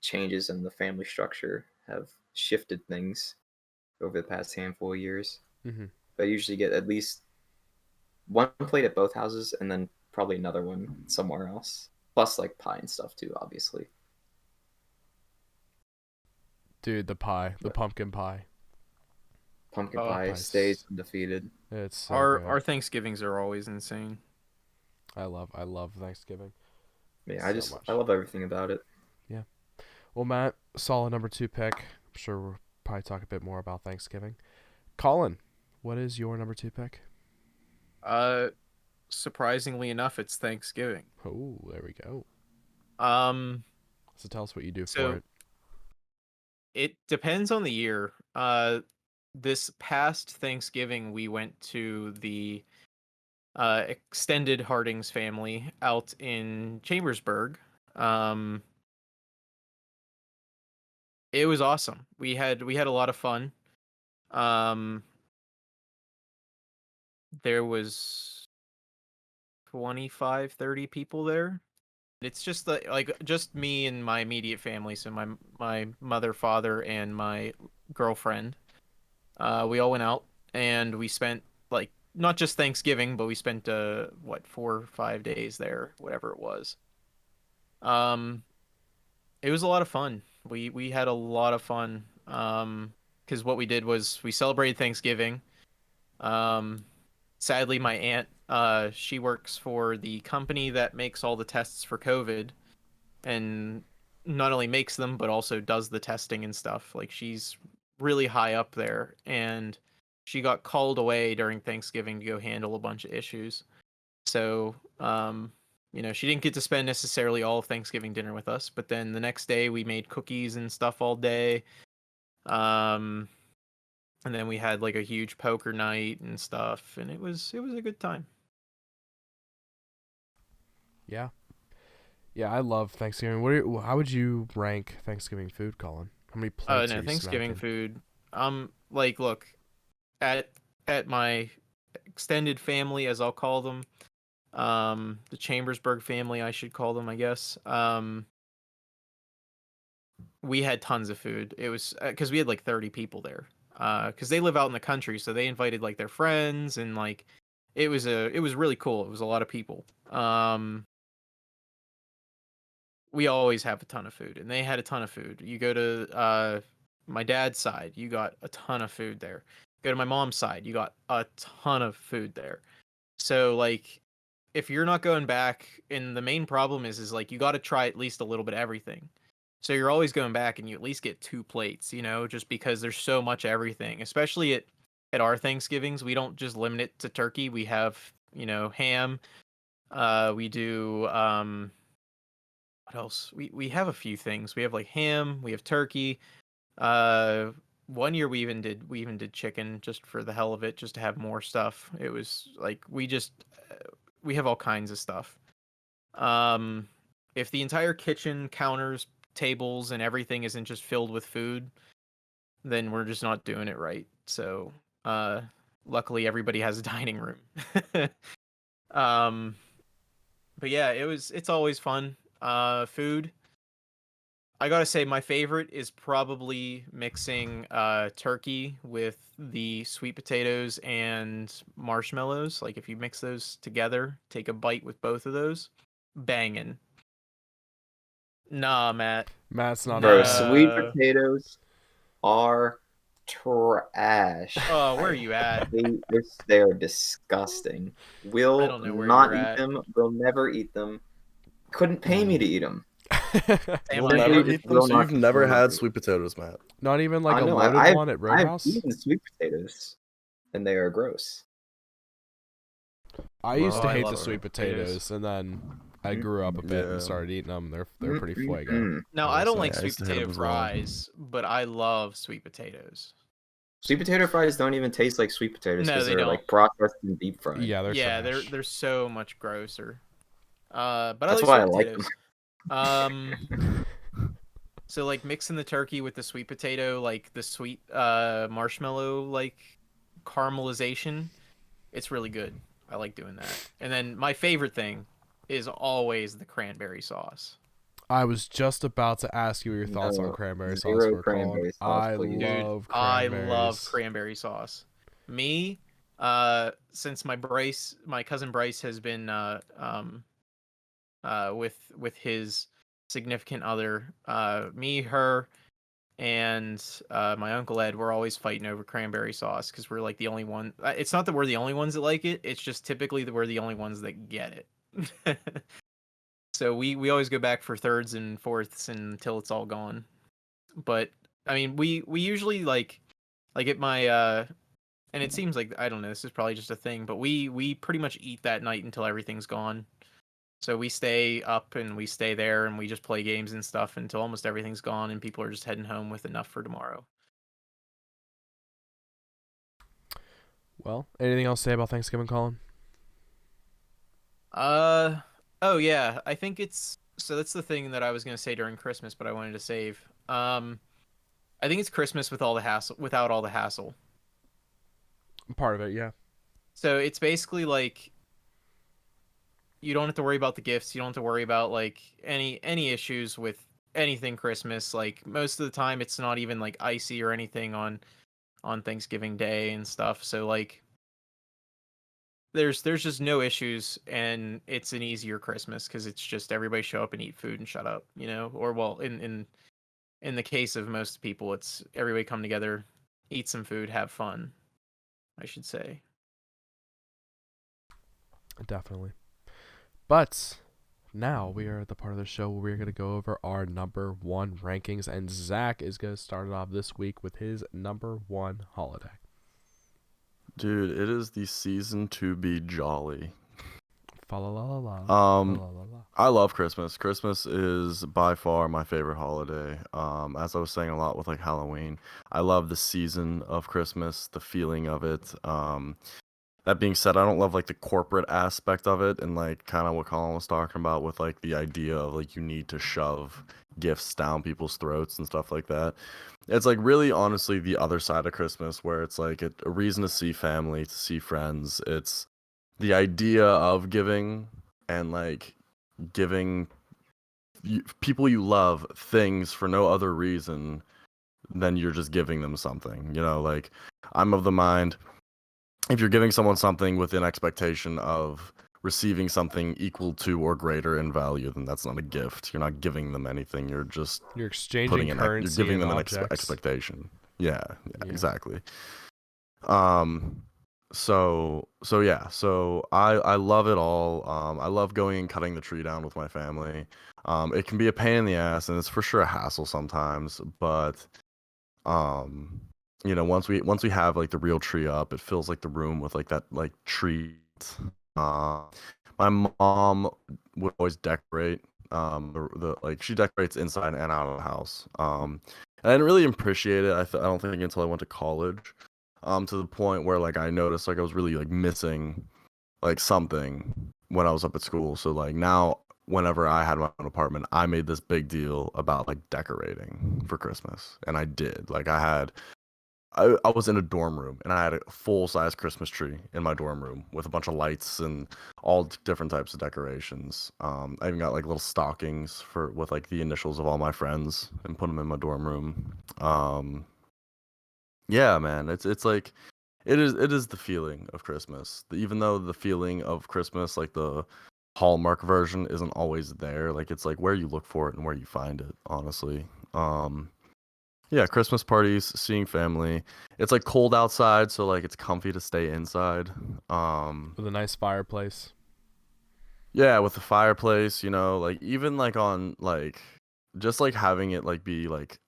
changes in the family structure have shifted things over the past handful of years. Mhm. But I usually get at least one plate at both houses, and then probably another one somewhere else. Plus, like pie and stuff too, obviously. Dude, the pie, the But pumpkin pie. pumpkin Oh, pie stays Pies. undefeated. It's so our good. Thanksgivings are always insane. I love Thanksgiving Yeah, so I much. love everything about it. Yeah. Well, Matt, solid number 2 pick. I'm sure we'll probably talk a bit more about Thanksgiving. Colin, what is your number 2 pick? Uh, Surprisingly enough, it's Thanksgiving. Oh, there we go. Um, So tell us what you do for so it. it depends on the year. This past Thanksgiving, we went to the extended Hardings family out in Chambersburg. Um, it was awesome. We had a lot of fun. Um, there was 25, 30 people there. It's just just me and my immediate family, so my mother, father, and my girlfriend. We all went out and we spent like not just Thanksgiving, but we spent 4 or 5 days there, whatever it was. Um, it was a lot of fun. We had a lot of fun. Because what we did was we celebrated Thanksgiving. Um, Sadly, my aunt, she works for the company that makes all the tests for COVID, and not only makes them but also does the testing and stuff. Like she's really high up there, and she got called away during Thanksgiving to go handle a bunch of issues. So, she didn't get to spend necessarily all of Thanksgiving dinner with us, but then the next day we made cookies and stuff all day. Um, and then we had like a huge poker night and stuff, and it was a good time. Yeah. Yeah, I love Thanksgiving. How would you rank Thanksgiving food, Colin? How many plates are No, you Thanksgiving smacking? food. Like, look, at my extended family, as I'll call them, the Chambersburg family, I should call them, I guess. We had tons of food. It was because we had like 30 people there. Because they live out in the country, so they invited like their friends, and like it was really cool. It was a lot of people. We always have a ton of food, and they had a ton of food. You go to my dad's side, you got a ton of food there. Go to my mom's side, you got a ton of food there. So like, if you're not going back, and the main problem is like you got to try at least a little bit of everything. So you're always going back, and you at least get 2 plates, just because there's so much everything. Especially at our Thanksgivings, we don't just limit it to turkey. We have ham. We do what else? We have a few things. We have like ham. We have turkey. Uh, one year we even did chicken just for the hell of it, just to have more stuff. It was like we have all kinds of stuff. Um, if the entire kitchen, counters, tables, and everything isn't just filled with food, then we're just not doing it right. So, uh, luckily everybody has a dining room. um, but yeah, it's always fun. Food. I gotta say, my favorite is probably mixing turkey with the sweet potatoes and marshmallows. Like if you mix those together, take a bite with both of those, banging. Nah, Matt. Matt's not a Bro, fan. sweet No. potatoes are trash. Oh, where are I you at? hate this. They are disgusting. I Will don't know where you're not eat at. them. Will never eat them. Couldn't pay me to eat them. Sam, You'll I never Simply am. just eat them, will so not you've never consume had them. sweet potatoes, Matt. Not even like I a know. loaded one at I've Roadhouse? eaten sweet potatoes, and they are gross. I used Oh, to Well, I hate the love sweet sweet potatoes. potatoes, and then I grew up a bit and yeah. started eating them. They're pretty fuego. Now, I I will don't say. like I sweet used to hate them potato as well. fries, but I love sweet potatoes. Sweet potato fries don't even taste like sweet potatoes No, because they they're don't. like processed and deep fried. Yeah, they're Yeah, they're trash. they're so much grosser. But I That's like why sweet I like them. potatoes. So like mixing the turkey with the sweet potato, like the sweet marshmallow like caramelization, it's really good. I like doing that. And then my favorite thing is always the cranberry sauce. I was just about to ask you your thoughts on No, cranberry sauce zero for Colin. cranberry sauce, I please. Dude, love I cranberries. love cranberry sauce. Me, since my cousin Bryce has been with his significant other, me, her, and my uncle Ed, we're always fighting over cranberry sauce because we're like the only one. It's not that we're the only ones that like it. It's just typically that we're the only ones that get it. So we always go back for thirds and fourths until it's all gone. But I mean, we usually like at my and it seems like, I don't know, this is probably just a thing, but we pretty much eat that night until everything's gone. So we stay up and we stay there and we just play games and stuff until almost everything's gone and people are just heading home with enough for tomorrow. Well, anything else to say about Thanksgiving, Colin? Oh yeah, I think it's, so that's the thing that I was gonna say during Christmas, but I wanted to save. I think it's Christmas with all the hassle, without all the hassle. Part of it, yeah. So it's basically like you don't have to worry about the gifts. You don't have to worry about like any issues with anything Christmas. Like most of the time, it's not even like icy or anything on Thanksgiving Day and stuff. So like there's just no issues, and it's an easier Christmas because it's just everybody show up and eat food and shut up, you know. Or well, in the case of most people, it's everybody come together, eat some food, have fun, I should say. Definitely. But now we are at the part of the show where we're going to go over our number one rankings, and Zach is going to start it off this week with his number one holiday. Dude, it is the season to be jolly. Fa la la la la. Um, La la la la. I love Christmas. Christmas is by far my favorite holiday. As I was saying a lot with like Halloween, I love the season of Christmas, the feeling of it. That being said, I don't love like the corporate aspect of it, and like kind of what Colin was talking about with like the idea of like you need to shove gifts down people's throats and stuff like that. It's like really honestly the other side of Christmas where it's like a reason to see family, to see friends. It's the idea of giving and like giving people you love things for no other reason than you're just giving them something. You know, like I'm of the mind, if you're giving someone something with an expectation of receiving something equal to or greater in value, then that's not a gift. You're not giving them anything. You're just You're exchanging putting in, you're currency giving and them an objects. expectation. Yeah, Yeah. exactly. So yeah, so I love it all. I love going and cutting the tree down with my family. It can be a pain in the ass, and it's for sure a hassle sometimes, but um once we have like the real tree up, it fills like the room with like that like tree. uh my mom would always decorate, the like she decorates inside and out of the house. And I didn't really appreciate it. I don't think until I went to college, to the point where like I noticed like I was really like missing like something when I was up at school. So like now whenever I had my own apartment, I made this big deal about like decorating for Christmas. And I did. Like I was in a dorm room and I had a full size Christmas tree in my dorm room with a bunch of lights and all different types of decorations. I even got like little stockings with like the initials of all my friends and put them in my dorm room. Yeah, man, it's like it is the feeling of Christmas. Even though the feeling of Christmas, like the Hallmark version, isn't always there. Like it's like where you look for it and where you find it, honestly. Yeah, Christmas parties, seeing family. It's like cold outside, so like it's comfy to stay inside. With a nice fireplace. Yeah, with the fireplace, like even like on like just like having it like be like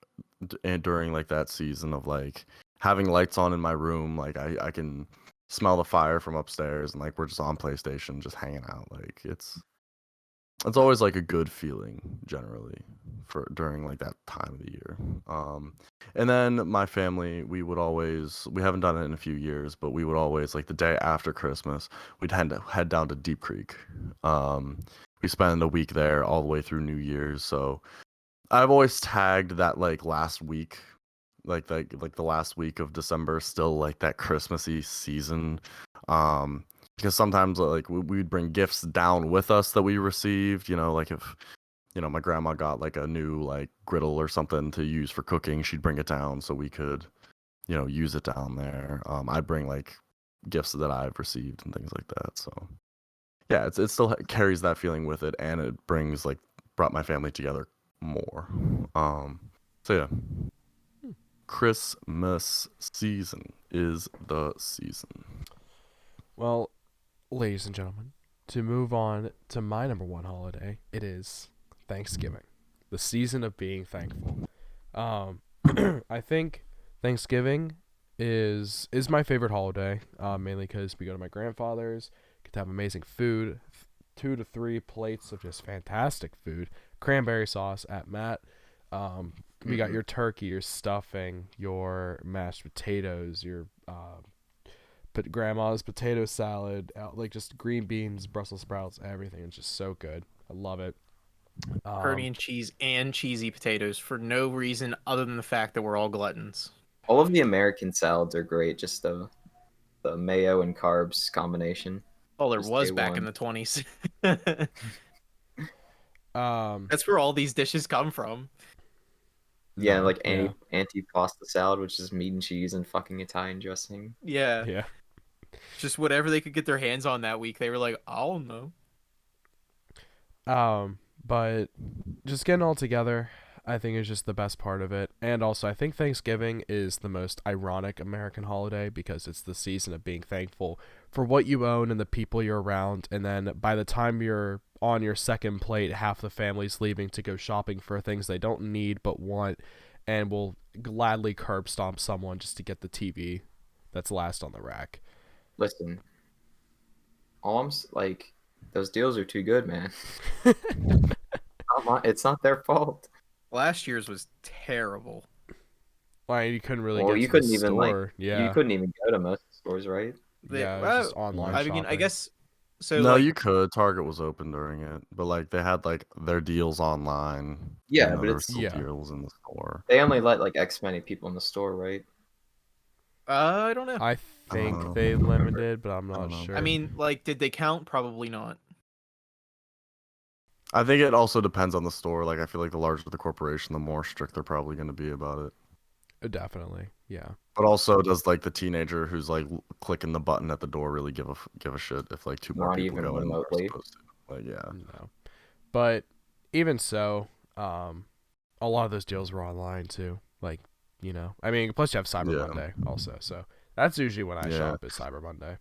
during like that season of like having lights on in my room, like I can smell the fire from upstairs, and like we're just on PlayStation just hanging out. Like it's always like a good feeling generally for during like that time of the year. And then my family, we haven't done it in a few years, but we would always like the day after Christmas, we'd head down to Deep Creek. We spend a week there all the way through New Year's. So I've always tagged that like last week, like the last week of December, still like that Christmassy season. Because sometimes like we'd bring gifts down with us that we received, like if my grandma got like a new like griddle or something to use for cooking. She'd bring it down so we could, use it down there. I bring like gifts that I've received and things like that. So yeah, it still carries that feeling with it, and it brought my family together more. So yeah, Christmas season is the season. Well, ladies and gentlemen, to move on to my number one holiday, it is Thanksgiving, the season of being thankful. I think Thanksgiving is my favorite holiday, mainly because we go to my grandfather's, get to have amazing food, 2 to 3 plates of just fantastic food, cranberry sauce at Matt. We got your turkey, your stuffing, your mashed potatoes, your grandma's potato salad, like just green beans, Brussels sprouts, everything. It's just so good. I love it. Macaroni and cheese and cheesy potatoes for no reason other than the fact that we're all gluttons. All of the American salads are great. Just the mayo and carbs combination. Well, there Just was day back one. in the 20s. Um, That's where all these dishes come from. Yeah, no, like yeah, anti-pasta salad, which is meat and cheese and fucking Italian dressing. Yeah. yeah. Just whatever they could get their hands on that week. They were like, I don't know. But just getting all together, I think is just the best part of it. And also, I think Thanksgiving is the most ironic American holiday because it's the season of being thankful for what you own and the people you're around. And then by the time you're on your second plate, half the family's leaving to go shopping for things they don't need but want, and will gladly curb stomp someone just to get the TV that's last on the rack. Listen, like, those deals are too good, man. It's not their fault. Last year's was terrible. Like, you couldn't really Well, get you to the couldn't even like store. you Yeah, couldn't even go to most stores, right? yeah, it was just online I shopping. mean, I guess so. No, like, you could. Target was open during it, but like they had like their deals online. Yeah, but there were it's still Yeah. deals in the store. they only let like X many people in the store, right? I don't know. I don't think know. they limited, but I'm I not don't know. sure. I mean, like, did they count? Probably not. I think it also depends on the store. Like I feel like the larger the corporation, the more strict they're probably going to be about it. Definitely, yeah. But also, does like the teenager who's like clicking the button at the door really give a shit if like 2 more Not people even go in than are remotely. supposed to? Like yeah. No, but even so, a lot of those deals were online too. Like, I mean, plus you have Cyber Yeah. Monday also. So that's usually when I Yeah. shop is Cyber Monday.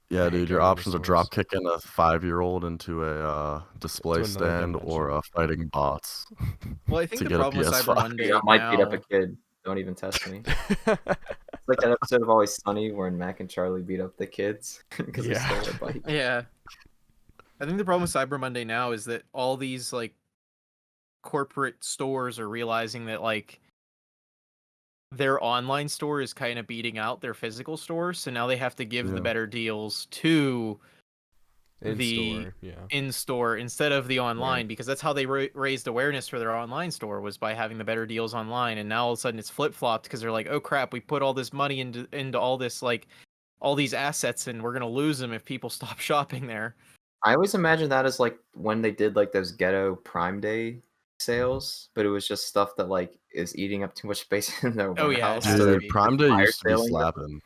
Yeah, I hate dude, your going to the options are stores. drop kicking a 5-year-old into a display To another stand or dimension. fighting bots. Well, I think to the get a problem with Cyber PS5. Monday I might beat up a now. kid. Don't even test me. It's like that episode of Always Sunny where Mac and Charlie beat up the kids because Yeah. they stole their bike. Yeah. I think the problem with Cyber Monday now is that all these like corporate stores are realizing that like their online store is kind of beating out their physical store, so now they have to give the Yeah. better deals to In the store, yeah. in-store instead of the online, because that's how they raised awareness for their online store, was by having the better deals online. And now all of a sudden it's flip-flopped because they're like, oh crap, we put all this money into all this, like all these assets, and we're gonna lose them if people stop shopping there. I always imagine that as like when they did like those ghetto Prime Day sales, but it was just stuff that like is eating up too much space in their Oh, yeah, it warehouse. has So to they're be. Prime Day fire used to be selling them. slapping.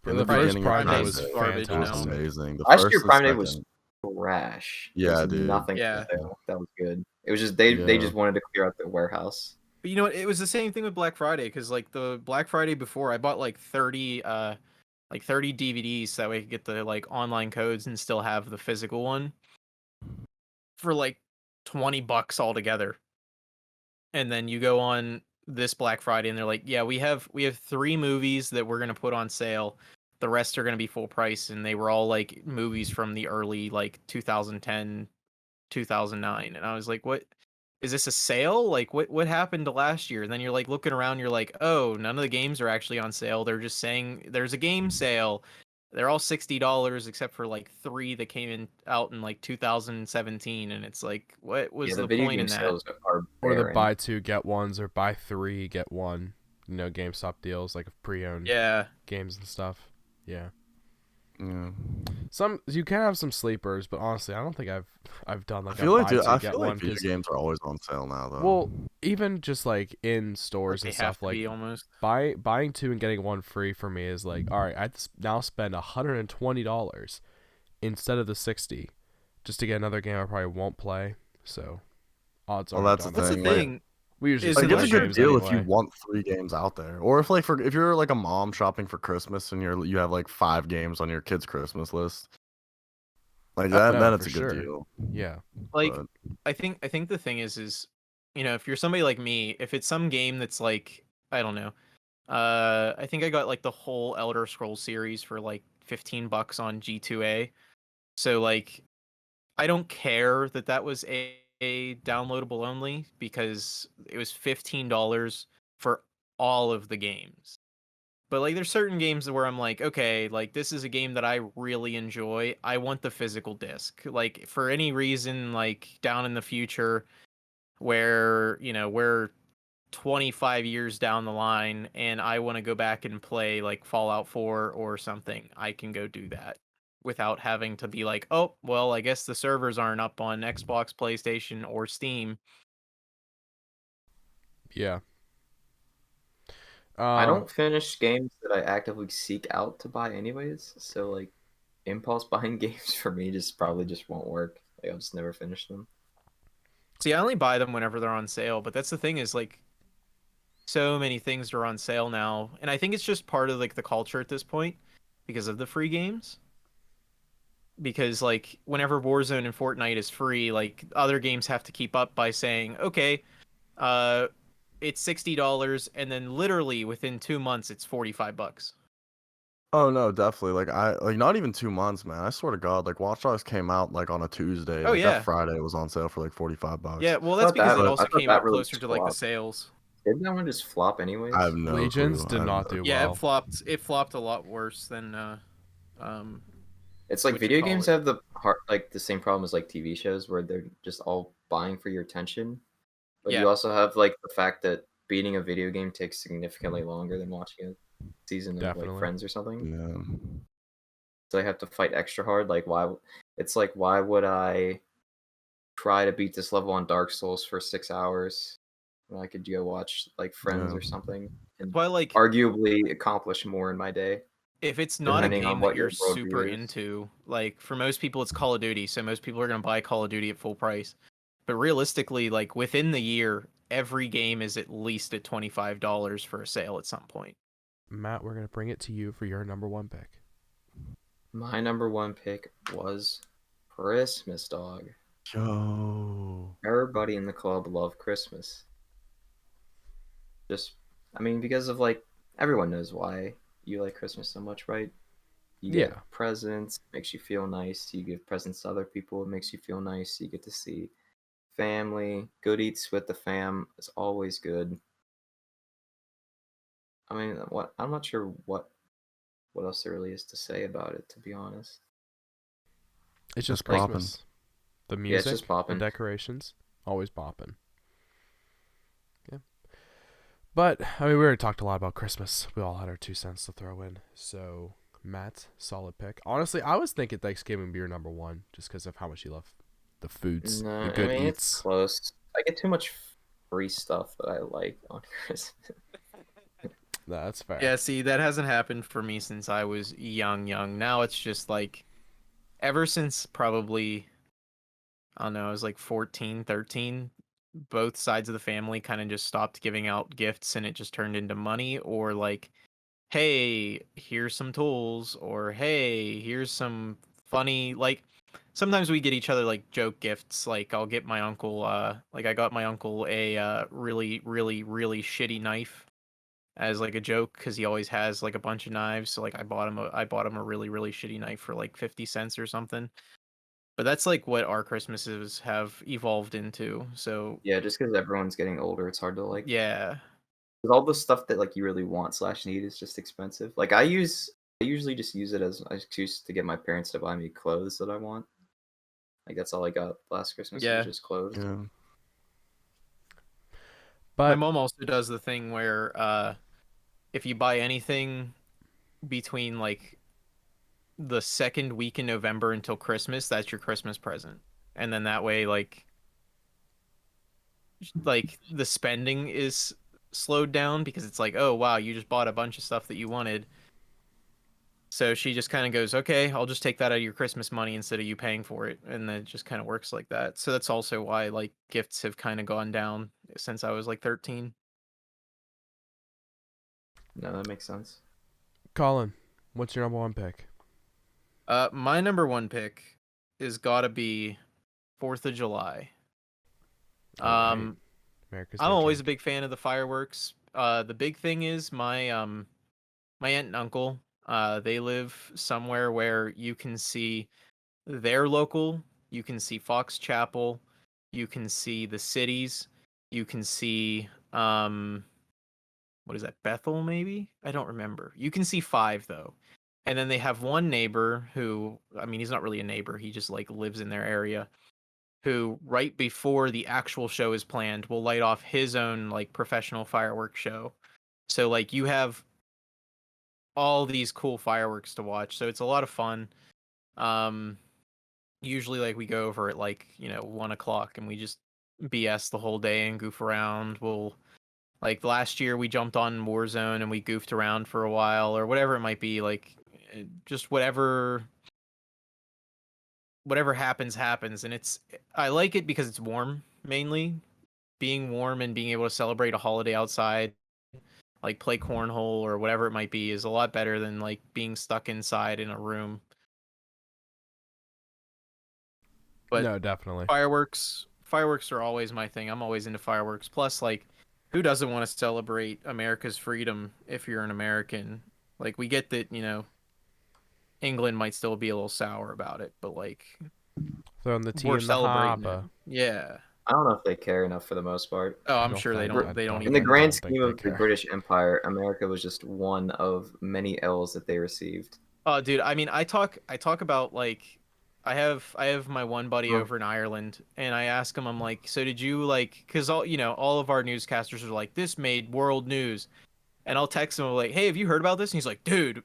Yeah, In the the first beginning Prime of Day Prime was Day, garbage it was now. amazing. The Last first year and Prime Day was second- trash. Yeah, There was dude. nothing Yeah. for sale that was good. It was just they Yeah. just wanted to clear out their warehouse. But you know what? It was the same thing with Black Friday, because like the Black Friday before, I bought like 30 DVDs so that way I could get the like online codes and still have the physical one for like $20 altogether. And then you go on this Black Friday and they're like, yeah, we have 3 movies that we're gonna put on sale. The rest are gonna be full price, and they were all like movies from the early like 2010, 2009. And I was like, what? Is this a sale? Like what happened to last year? And then you're like looking around, you're like, oh, none of the games are actually on sale. They're just saying there's a game sale. They're all $60 except for like 3 that came out in like 2017, and it's like, what was Yeah, the the video point game in that? sales are Or the barren. buy 2 get 1s or buy 3 get 1, GameStop deals like of pre-owned Yeah. games and stuff. Yeah. Yeah. You can have some sleepers, but honestly, I don't think I've done I like a feel like, buy dude, two I get feel like one video because games are always on sale now, though. well, even just like in Like stores they and have stuff, to like be almost. buying two and getting one free for me is like, all right, now spend $120 instead of the 60 just to get another game I probably won't play. So odds Well, are I that's the don't What's the really thing. play. Like, thing? We usually Is just like it's play a unless good you're games deal if you anyway. want 3 games out there, or if you're like a mom shopping for Christmas and you have like 5 games on your kid's Christmas list, like Oh, that, no, then for it's a good sure. deal. Yeah. like But I think the thing is if you're somebody like me, if it's some game that's like I don't know, I think I got like the whole Elder Scrolls series for like $15 on G2A. So like I don't care that that was a downloadable only because it was $15 for all of the games. But like there's certain games where I'm like, okay, like this is a game that I really enjoy. I want the physical disc. Like for any reason like down in the future where, we're 25 years down the line and I want to go back and play like Fallout 4 or something, I can go do that without having to be like, "Oh, well, I guess the servers aren't up on Xbox, PlayStation, or Steam." Yeah. I don't finish games that I actively seek out to buy anyways. So like impulse buying games for me just probably just won't work. Like I'll just never finish them. See, I only buy them whenever they're on sale, but that's the thing is like so many things are on sale now, and I think it's just part of like the culture at this point because of the free games. Because like whenever Warzone and Fortnite is free, like other games have to keep up by saying, "Okay, uh it's $60," and then literally within 2 months it's $45. oh no, definitely. Like not even 2 months, man. I swear to God, like Watch Dogs came out like on a Tuesday. Oh Like that yeah. Friday it was on sale for like $45. Yeah, well I that's thought because that it was, I also thought came that out really closer just to like the flopped. sales. Didn't that one just flop I anyways? have no Legions clue. did I have not no do Yeah, well. it flopped a lot worse than um It's like what you video call games it. have the same problem as like TV shows where they're just all buying for your attention. But Yeah. you also have like the fact that beating a video game takes significantly longer than watching a season of like Definitely. Friends or something. Yeah. So they have to fight extra hard. Like it's like why would I try to beat this level on Dark Souls for 6 hours when I could go watch like Friends Yeah. or something and But like arguably accomplish more in my day, if it's not a depending on game that what you're your super worldview is. into, like for most people it's Call of Duty, so most people are going to buy Call of Duty at full price. But realistically, like within the year, every game is at least at $25 for a sale at some point. Matt, we're gonna bring it to you for your number one pick. My number one pick was Christmas Dog. Yo. Everybody in the club loved Christmas. Just, I mean, because of like, everyone knows why you like Christmas so much, right? You get Yeah. presents, makes you feel nice. You give presents to other people, it makes you feel nice. You get to see family. Good eats with the fam is always good. I mean, I'm not sure what else there really is to say about it, to be honest. It's That's just poppin'. Christmas. The Yeah, it's just music, the popping. decorations, always popping. Yeah. But I mean, we already talked a lot about Christmas. We all had our 2 cents to throw in. So Matt, solid pick. Honestly, I was thinking Thanksgiving would be your number one, just because of how much you love the foods, No, the I good mean it's eats. close. I get too much free stuff that I like on Christmas. That's fair. Yeah, see, that hasn't happened for me since I was young. Now it's just like ever since probably I don't know, I was like 14, 13, both sides of the family kind of just stopped giving out gifts and it just turned into money or like, hey, here's some tools or hey, here's some funny like sometimes we get each other like joke gifts. Like I'll get my uncle like I got my uncle a really really really shitty knife as like a joke because he always has like a bunch of knives. So like I bought him a really really shitty knife for like 50 cents or something. But that's like what our Christmases have evolved into. So Yeah, just because everyone's getting older, it's hard to like. yeah. 'Cause all the stuff that like you really want slash need is just expensive. Like I usually just use it as an excuse to get my parents to buy me clothes that I want. Like that's all I got last Christmas was Yeah. just clothes. Yeah. My But mom also does the thing where if you buy anything between like the second week in November until Christmas, that's your Christmas present. And then that way, like the spending is slowed down because it's like, oh wow, you just bought a bunch of stuff that you wanted. So she just kind of goes, okay, I'll just take that out of your Christmas money instead of you paying for it. And then it just kind of works like that. So that's also why like gifts have kind of gone down since I was like 13. No, that makes sense. Colin, what's your number one pick? My number one pick is gotta be 4th of July. All right. Um, America's I'm Day always a drink. big fan of the fireworks. The big thing is my aunt and uncle, they live somewhere where you can see their local, you can see Fox Chapel, you can see the cities, you can see what is that, Bethel maybe? I don't remember. You can see 5 though. And then they have one neighbor who, I mean, he's not really a neighbor, he just like lives in their area, who right before the actual show is planned will light off his own like professional fireworks show. So like you have all these cool fireworks to watch. So it's a lot of fun. Um, Usually like we go over at like 1 o'clock and we just BS the whole day and goof around. We'll like last year we jumped on Warzone and we goofed around for a while or whatever it might be. Like just whatever happens. And I like it because it's warm mainly. Being warm and being able to celebrate a holiday outside, like play cornhole or whatever it might be, is a lot better than like being stuck inside in a room. But No, definitely. fireworks are always my thing. I'm always into fireworks. Plus, like, who doesn't want to celebrate America's freedom if you're an American? Like, we get that, England might still be a little sour about it, but like, Throwing the tea we're in the celebrating it. harbor. Yeah. I don't know if they care enough for the most part. Oh, I I'm don't sure they think. don't. They don't In the even. grand don't think scheme they of the care. British Empire, America was just one of many L's that they received. Oh, dude. I mean, I talk about like, I have my one buddy Hmm. over in Ireland, and I ask him, I'm like, so did you like? Because all of our newscasters are like, this made world news, and I'll text him like, hey, have you heard about this? And he's like, dude,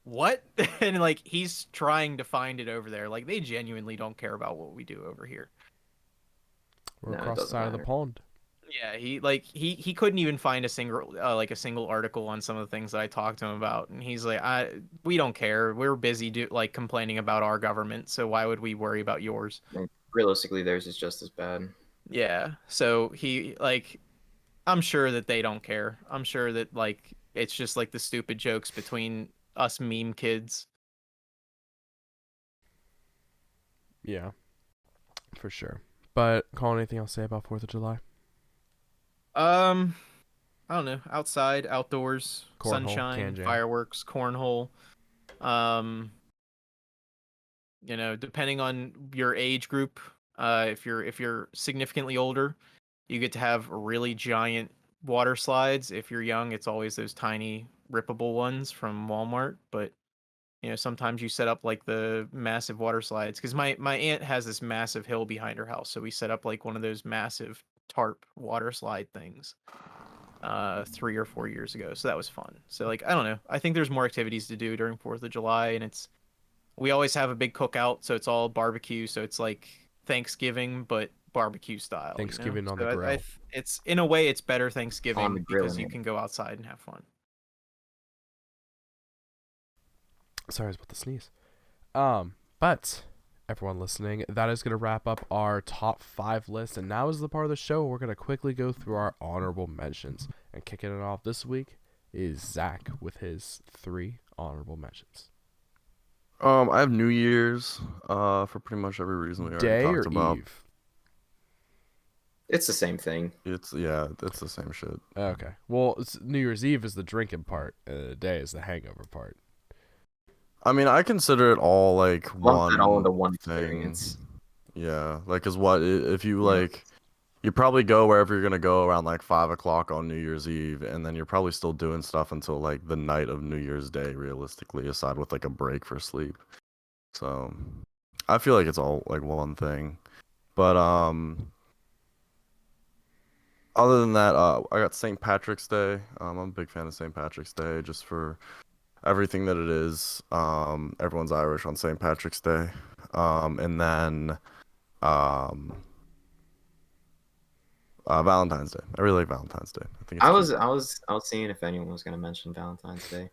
what? And like, he's trying to find it over there. Like, they genuinely don't care about what we do over here. We're No, it across the doesn't side of the matter. pond. Yeah, he couldn't even find a single article on some of the things that I talked to him about, and he's like, we don't care. We're busy like complaining about our government, so why would we worry about yours? I mean, realistically, theirs is just as bad. Yeah. So he like, I'm sure that they don't care. I'm sure that like it's just like the stupid jokes between us meme kids. Yeah, for sure. But Colin, anything else to say about 4th of July? Um, I don't know. Outside, outdoors, Cornhole, can sunshine, jam. fireworks, cornhole. Um, depending on your age group, if you're significantly older, you get to have really giant water slides. If you're young, it's always those tiny rippable ones from Walmart. But sometimes you set up like the massive water slides because my aunt has this massive hill behind her house, so we set up like one of those massive tarp water slide things 3 or 4 years ago. So that was fun. So like, I don't know. I think there's more activities to do during 4th of July, and we always have a big cookout, so it's all barbecue. So it's like Thanksgiving, but barbecue style. Thanksgiving on the So grill. it's in a way it's better On the Thanksgiving grill, because you man. can go outside and have fun. Sorry, I was about to sneeze. But everyone listening, that is gonna wrap up our top 5 list, and now is the part of the show where we're gonna quickly go through our honorable mentions. And kicking it off this week is Zach with his 3 honorable mentions. I have New Year's for pretty much every reason we already Day talked or about. Eve? It's the same thing. It's the same shit. Okay. Well, New Year's Eve is the drinking part, and the day is the hangover part. I mean, I consider it all like Lump that all into one one thing. experience. Yeah, like, cause what if you Yeah. like, you probably go wherever you're gonna go around like 5 o'clock on New Year's Eve, and then you're probably still doing stuff until like the night of New Year's Day, realistically, aside with like a break for sleep. So, I feel like it's all like one thing. But other than that, I got St. Patrick's Day. I'm a big fan of St. Patrick's Day, just for everything that it is. Everyone's Irish on St. Patrick's Day. And then um, Valentine's Day. I really like Valentine's Day. I think it's I cute. was seeing if anyone was gonna mention Valentine's Day.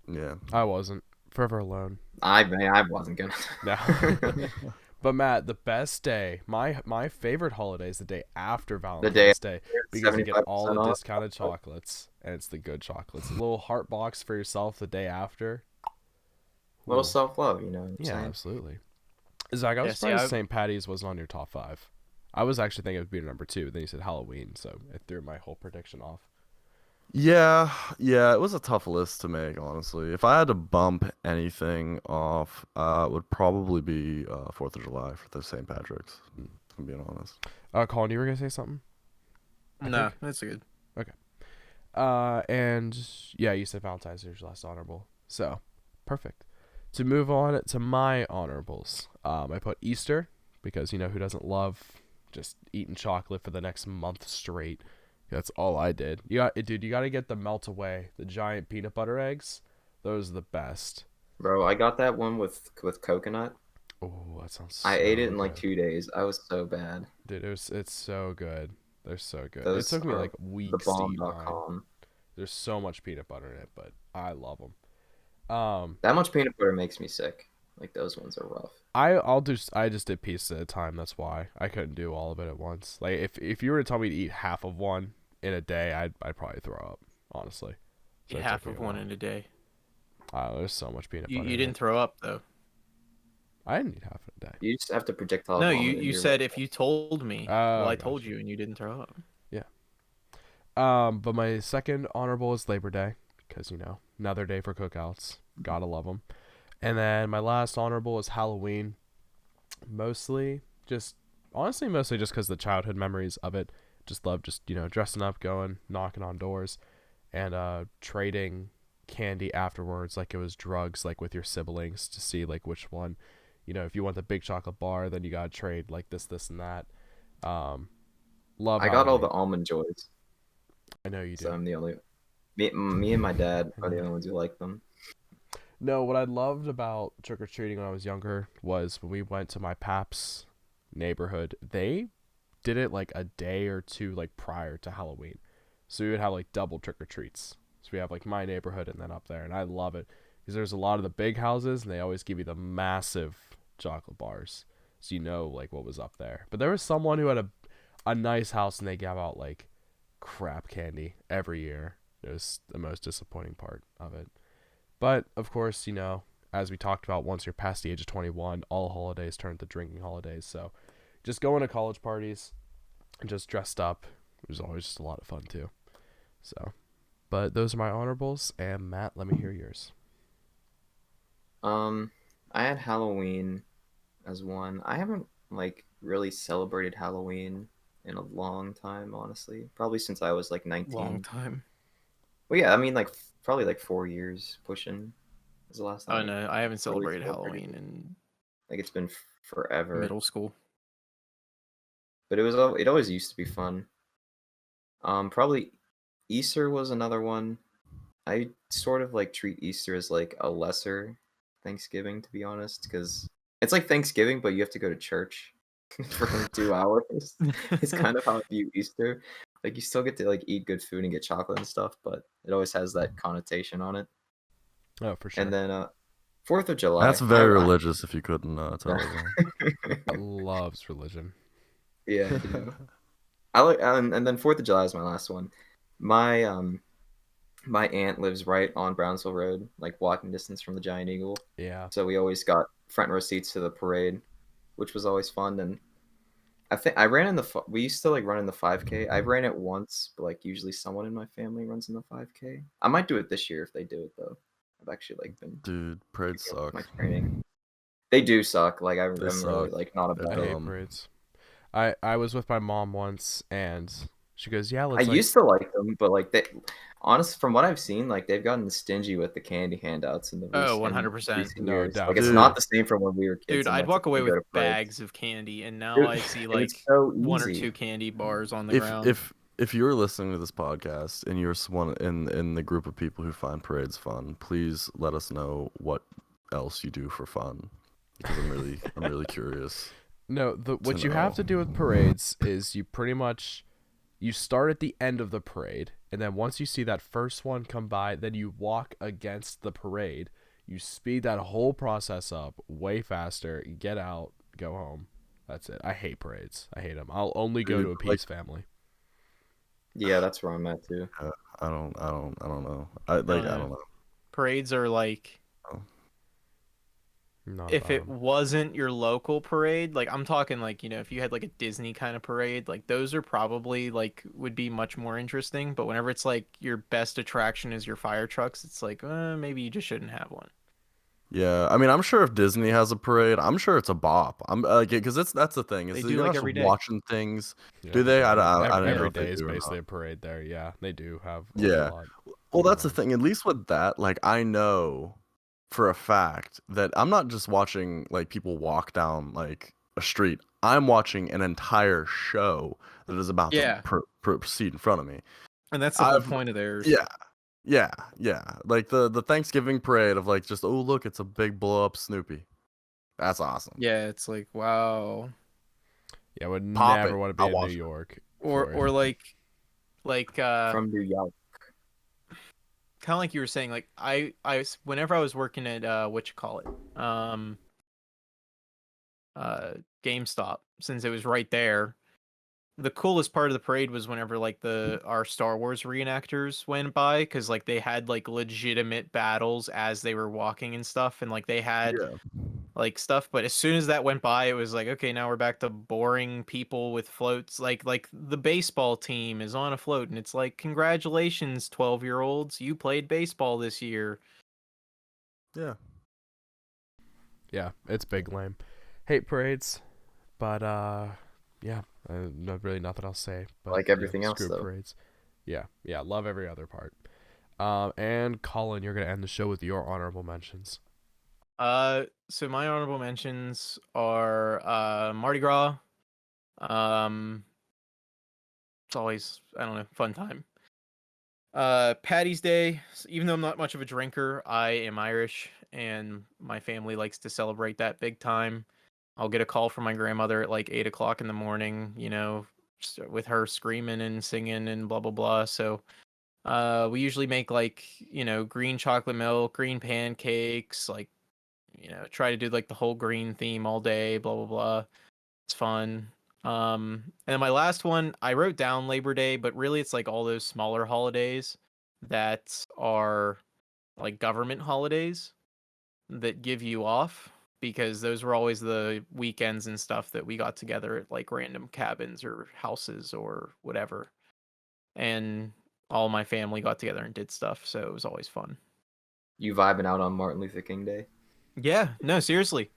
Yeah. I wasn't. Forever Alone. I wasn't gonna. No. But Matt, the best day, my favorite holiday is the day after Valentine's Day because you get all 75% the off. discounted chocolates and it's the good chocolates. A little heart box for yourself the day after. Little Ooh. self-love, you know what I'm Yeah, saying? absolutely. Zach, I was Yeah, see, surprised I've- St. Patty's wasn't on your top 5. I was actually thinking it would be number 2. Then you said Halloween, so it threw my whole prediction off. Yeah, it was a tough list to make, honestly. If I had to bump anything off, it would probably be 4th of July for the St. Patrick's, if I'm being honest. Colin, you were gonna say something? No, think. that's good. And yeah, you said Valentine's Day was your last honorable. So, perfect. To move on to my honorables, I put Easter because, you know, who doesn't love just eating chocolate for the next month straight? That's all I did. You got to get the melt away, the giant peanut butter eggs. Those are the best. Bro, I got that one with coconut. Oh, that sounds. I so ate it in like good. 2 days. I was so bad. Dude, it's so good. They're so good. Those it took me are like weeks to eat mine. thebomb.com. There's so much peanut butter in it, but I love them. That much peanut butter makes me sick. Like those ones are rough. I just did pieces at a time. That's why I couldn't do all of it at once. Like if you were to tell me to eat half of one in a day, I'd probably throw up. Honestly, So Eat it half took me of a one while. in a day. There's so much peanut You butter. you in didn't it. throw up though. I didn't eat half in a day. You just have to projectile No, vomit you into you your said mouth. if you told me. Oh, Well, I told gotcha. you and you didn't throw up. But my second honorable is Labor Day because, you know, another day for cookouts. Gotta love them. And then my last honorable is Halloween. Mostly just because the childhood memories of it. Just love you know, dressing up, going, knocking on doors, and trading candy afterwards like it was drugs, like with your siblings to see like which one, you know, if you want the big chocolate bar, then you gotta trade like this and that. Love I got all the Halloween. almond joys, I know you so do. I'm the only. Me and my dad are the only ones who like them. No, what I loved about trick or treating when I was younger was when we went to my pap's neighborhood. They did it like a day or two like prior to Halloween, so we would have like double trick or treats. So we have like my neighborhood and then up there, and I love it because there's a lot of the big houses and they always give you the massive chocolate bars, so you know like what was up there. But there was someone who had a nice house and they gave out like crap candy every year. It was the most disappointing part of it. But, of course, you know, as we talked about, once you're past the age of 21, all holidays turn to drinking holidays. So just going to college parties and just dressed up was always just a lot of fun, too. So, but those are my honorables. And, Matt, let me hear yours. I had Halloween as one. I haven't like really celebrated Halloween in a long time, honestly. Probably since I was like 19. Long time. Well, yeah, I mean like probably like 4 years pushing was the last Oh time. no, I haven't celebrated celebrated. Halloween in Like it's been forever. middle school. But it always used to be fun. Probably Easter was another one. I sort of like treat Easter as like a lesser Thanksgiving, to be honest, because it's like Thanksgiving, but you have to go to church for like 2 hours. It's kind of how I view Easter. Like you still get to like eat good food and get chocolate and stuff, but it always has that connotation on it. Oh, for sure. And then 4th of July. That's very religious if you couldn't tell. I loves religion. Yeah, dude. I like and then 4th of July is my last one. My aunt lives right on Brownsville Road, like walking distance from the Giant Eagle. Yeah. So we always got front row seats to the parade, which was always fun. And I think I ran in we used to like run in the 5K. I ran it once, but like usually someone in my family runs in the 5K. I might do it this year if they do it though. I've actually like been Dude, parades suck. my training. They do suck. Like I'm really suck. like not They're I about it. hate parades. I was with my mom once, and she goes, yeah, I let's like... used to like them, but like honest from what I've seen, like they've gotten stingy with the candy handouts in the Oh, recent, 100%. recent No years. doubt. Like it's Dude. not the same from when we were kids. Dude, and I'd went walk to away go with to parades. bags of candy, and now Dude, I see and like it's so one or easy. two candy bars on the If ground. if if you're listening to this podcast and you're one in the group of people who find parades fun, please let us know what else you do for fun, because I'm really curious. No, what you have to do with parades is you start at the end of the parade, and then once you see that first one come by, then you walk against the parade. You speed that whole process up way faster. You get out, go home. That's it. I hate parades. I hate them. I'll only go Dude, to a peace family. Yeah, that's where I'm at too. I don't know. I don't know. Parades are like, Not if about it 'em. wasn't your local parade, like I'm talking like, if you had like a Disney kind of parade, like those are probably like would be much more interesting. But whenever it's like your best attraction is your fire trucks, it's like, maybe you just shouldn't have one. Yeah, I mean, I'm sure if Disney has a parade, I'm sure it's a bop. I'm because that's the thing, is They that do, you're like, not every just day. watching things. Yeah, Do they? I don't know every if they day is do or basically not. a parade there. Yeah, they do have a Yeah. lot. Well, that's the going on. thing. At least with that, like, I know for a fact that I'm not just watching like people walk down like a street. I'm watching an entire show that is about to Yeah. proceed in front of me. And that's the whole I've point of theirs. yeah. Like the Thanksgiving parade of like just, oh look, it's a big blow up Snoopy. That's awesome. Yeah, it's like, wow. Yeah, I would Pop never it. want to be I'll in New watch it. York. Or for it. like From New York. kind of like you were saying, like whenever I was working at GameStop, since it was right there, the coolest part of the parade was whenever like our Star Wars reenactors went by, because like they had like legitimate battles as they were walking and stuff, and like they had Yeah. like stuff. But as soon as that went by, it was like, okay, now we're back to boring people with floats. Like the baseball team is on a float, and it's like, congratulations, 12-year-olds, you played baseball this year. Yeah. Yeah, it's big lame. Hate parades, but yeah, not really nothing else to say. But Like everything else, screw though. parades. Yeah, love every other part. And Colin, you're gonna end the show with your honorable mentions. So my honorable mentions are Mardi Gras. It's always, I don't know, fun time. Patty's Day. Even though I'm not much of a drinker, I am Irish, and my family likes to celebrate that big time. I'll get a call from my grandmother at like 8 o'clock in the morning, with her screaming and singing and blah blah blah. So we usually make like, green chocolate milk, green pancakes, like, try to do like the whole green theme all day, blah blah blah. It's fun. And then my last one, I wrote down Labor Day, but really it's like all those smaller holidays that are like government holidays that give you off, because those were always the weekends and stuff that we got together at like random cabins or houses or whatever. And all my family got together and did stuff, so it was always fun. You vibing out on Martin Luther King Day? Yeah, no, seriously.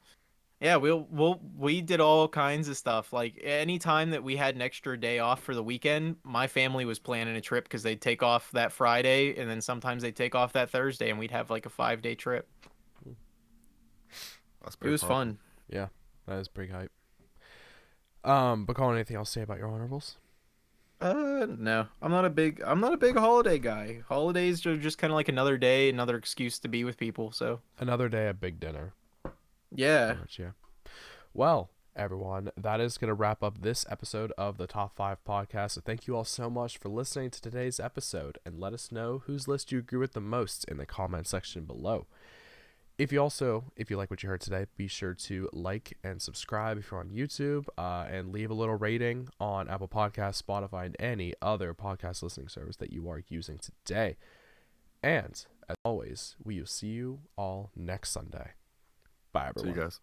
Yeah, we did all kinds of stuff. Like any time that we had an extra day off for the weekend, my family was planning a trip, because they'd take off that Friday, and then sometimes they'd take off that Thursday, and we'd have like a 5-day trip. That's It pretty was fun. Yeah, that is pretty hype. But Colin, anything else to say about your honorables? No, I'm not a big holiday guy. Holidays are just kind of like another day, another excuse to be with people. So Another day at big dinner. yeah. Pretty much, yeah. Well, everyone, that is going to wrap up this episode of the Top 5 podcast. So thank you all so much for listening to today's episode, and let us know whose list you agree with the most in the comment section below. If you like what you heard today, be sure to like and subscribe if you're on YouTube, and leave a little rating on Apple Podcasts, Spotify, and any other podcast listening service that you are using today. And as always, we will see you all next Sunday. Bye, everyone. See you guys.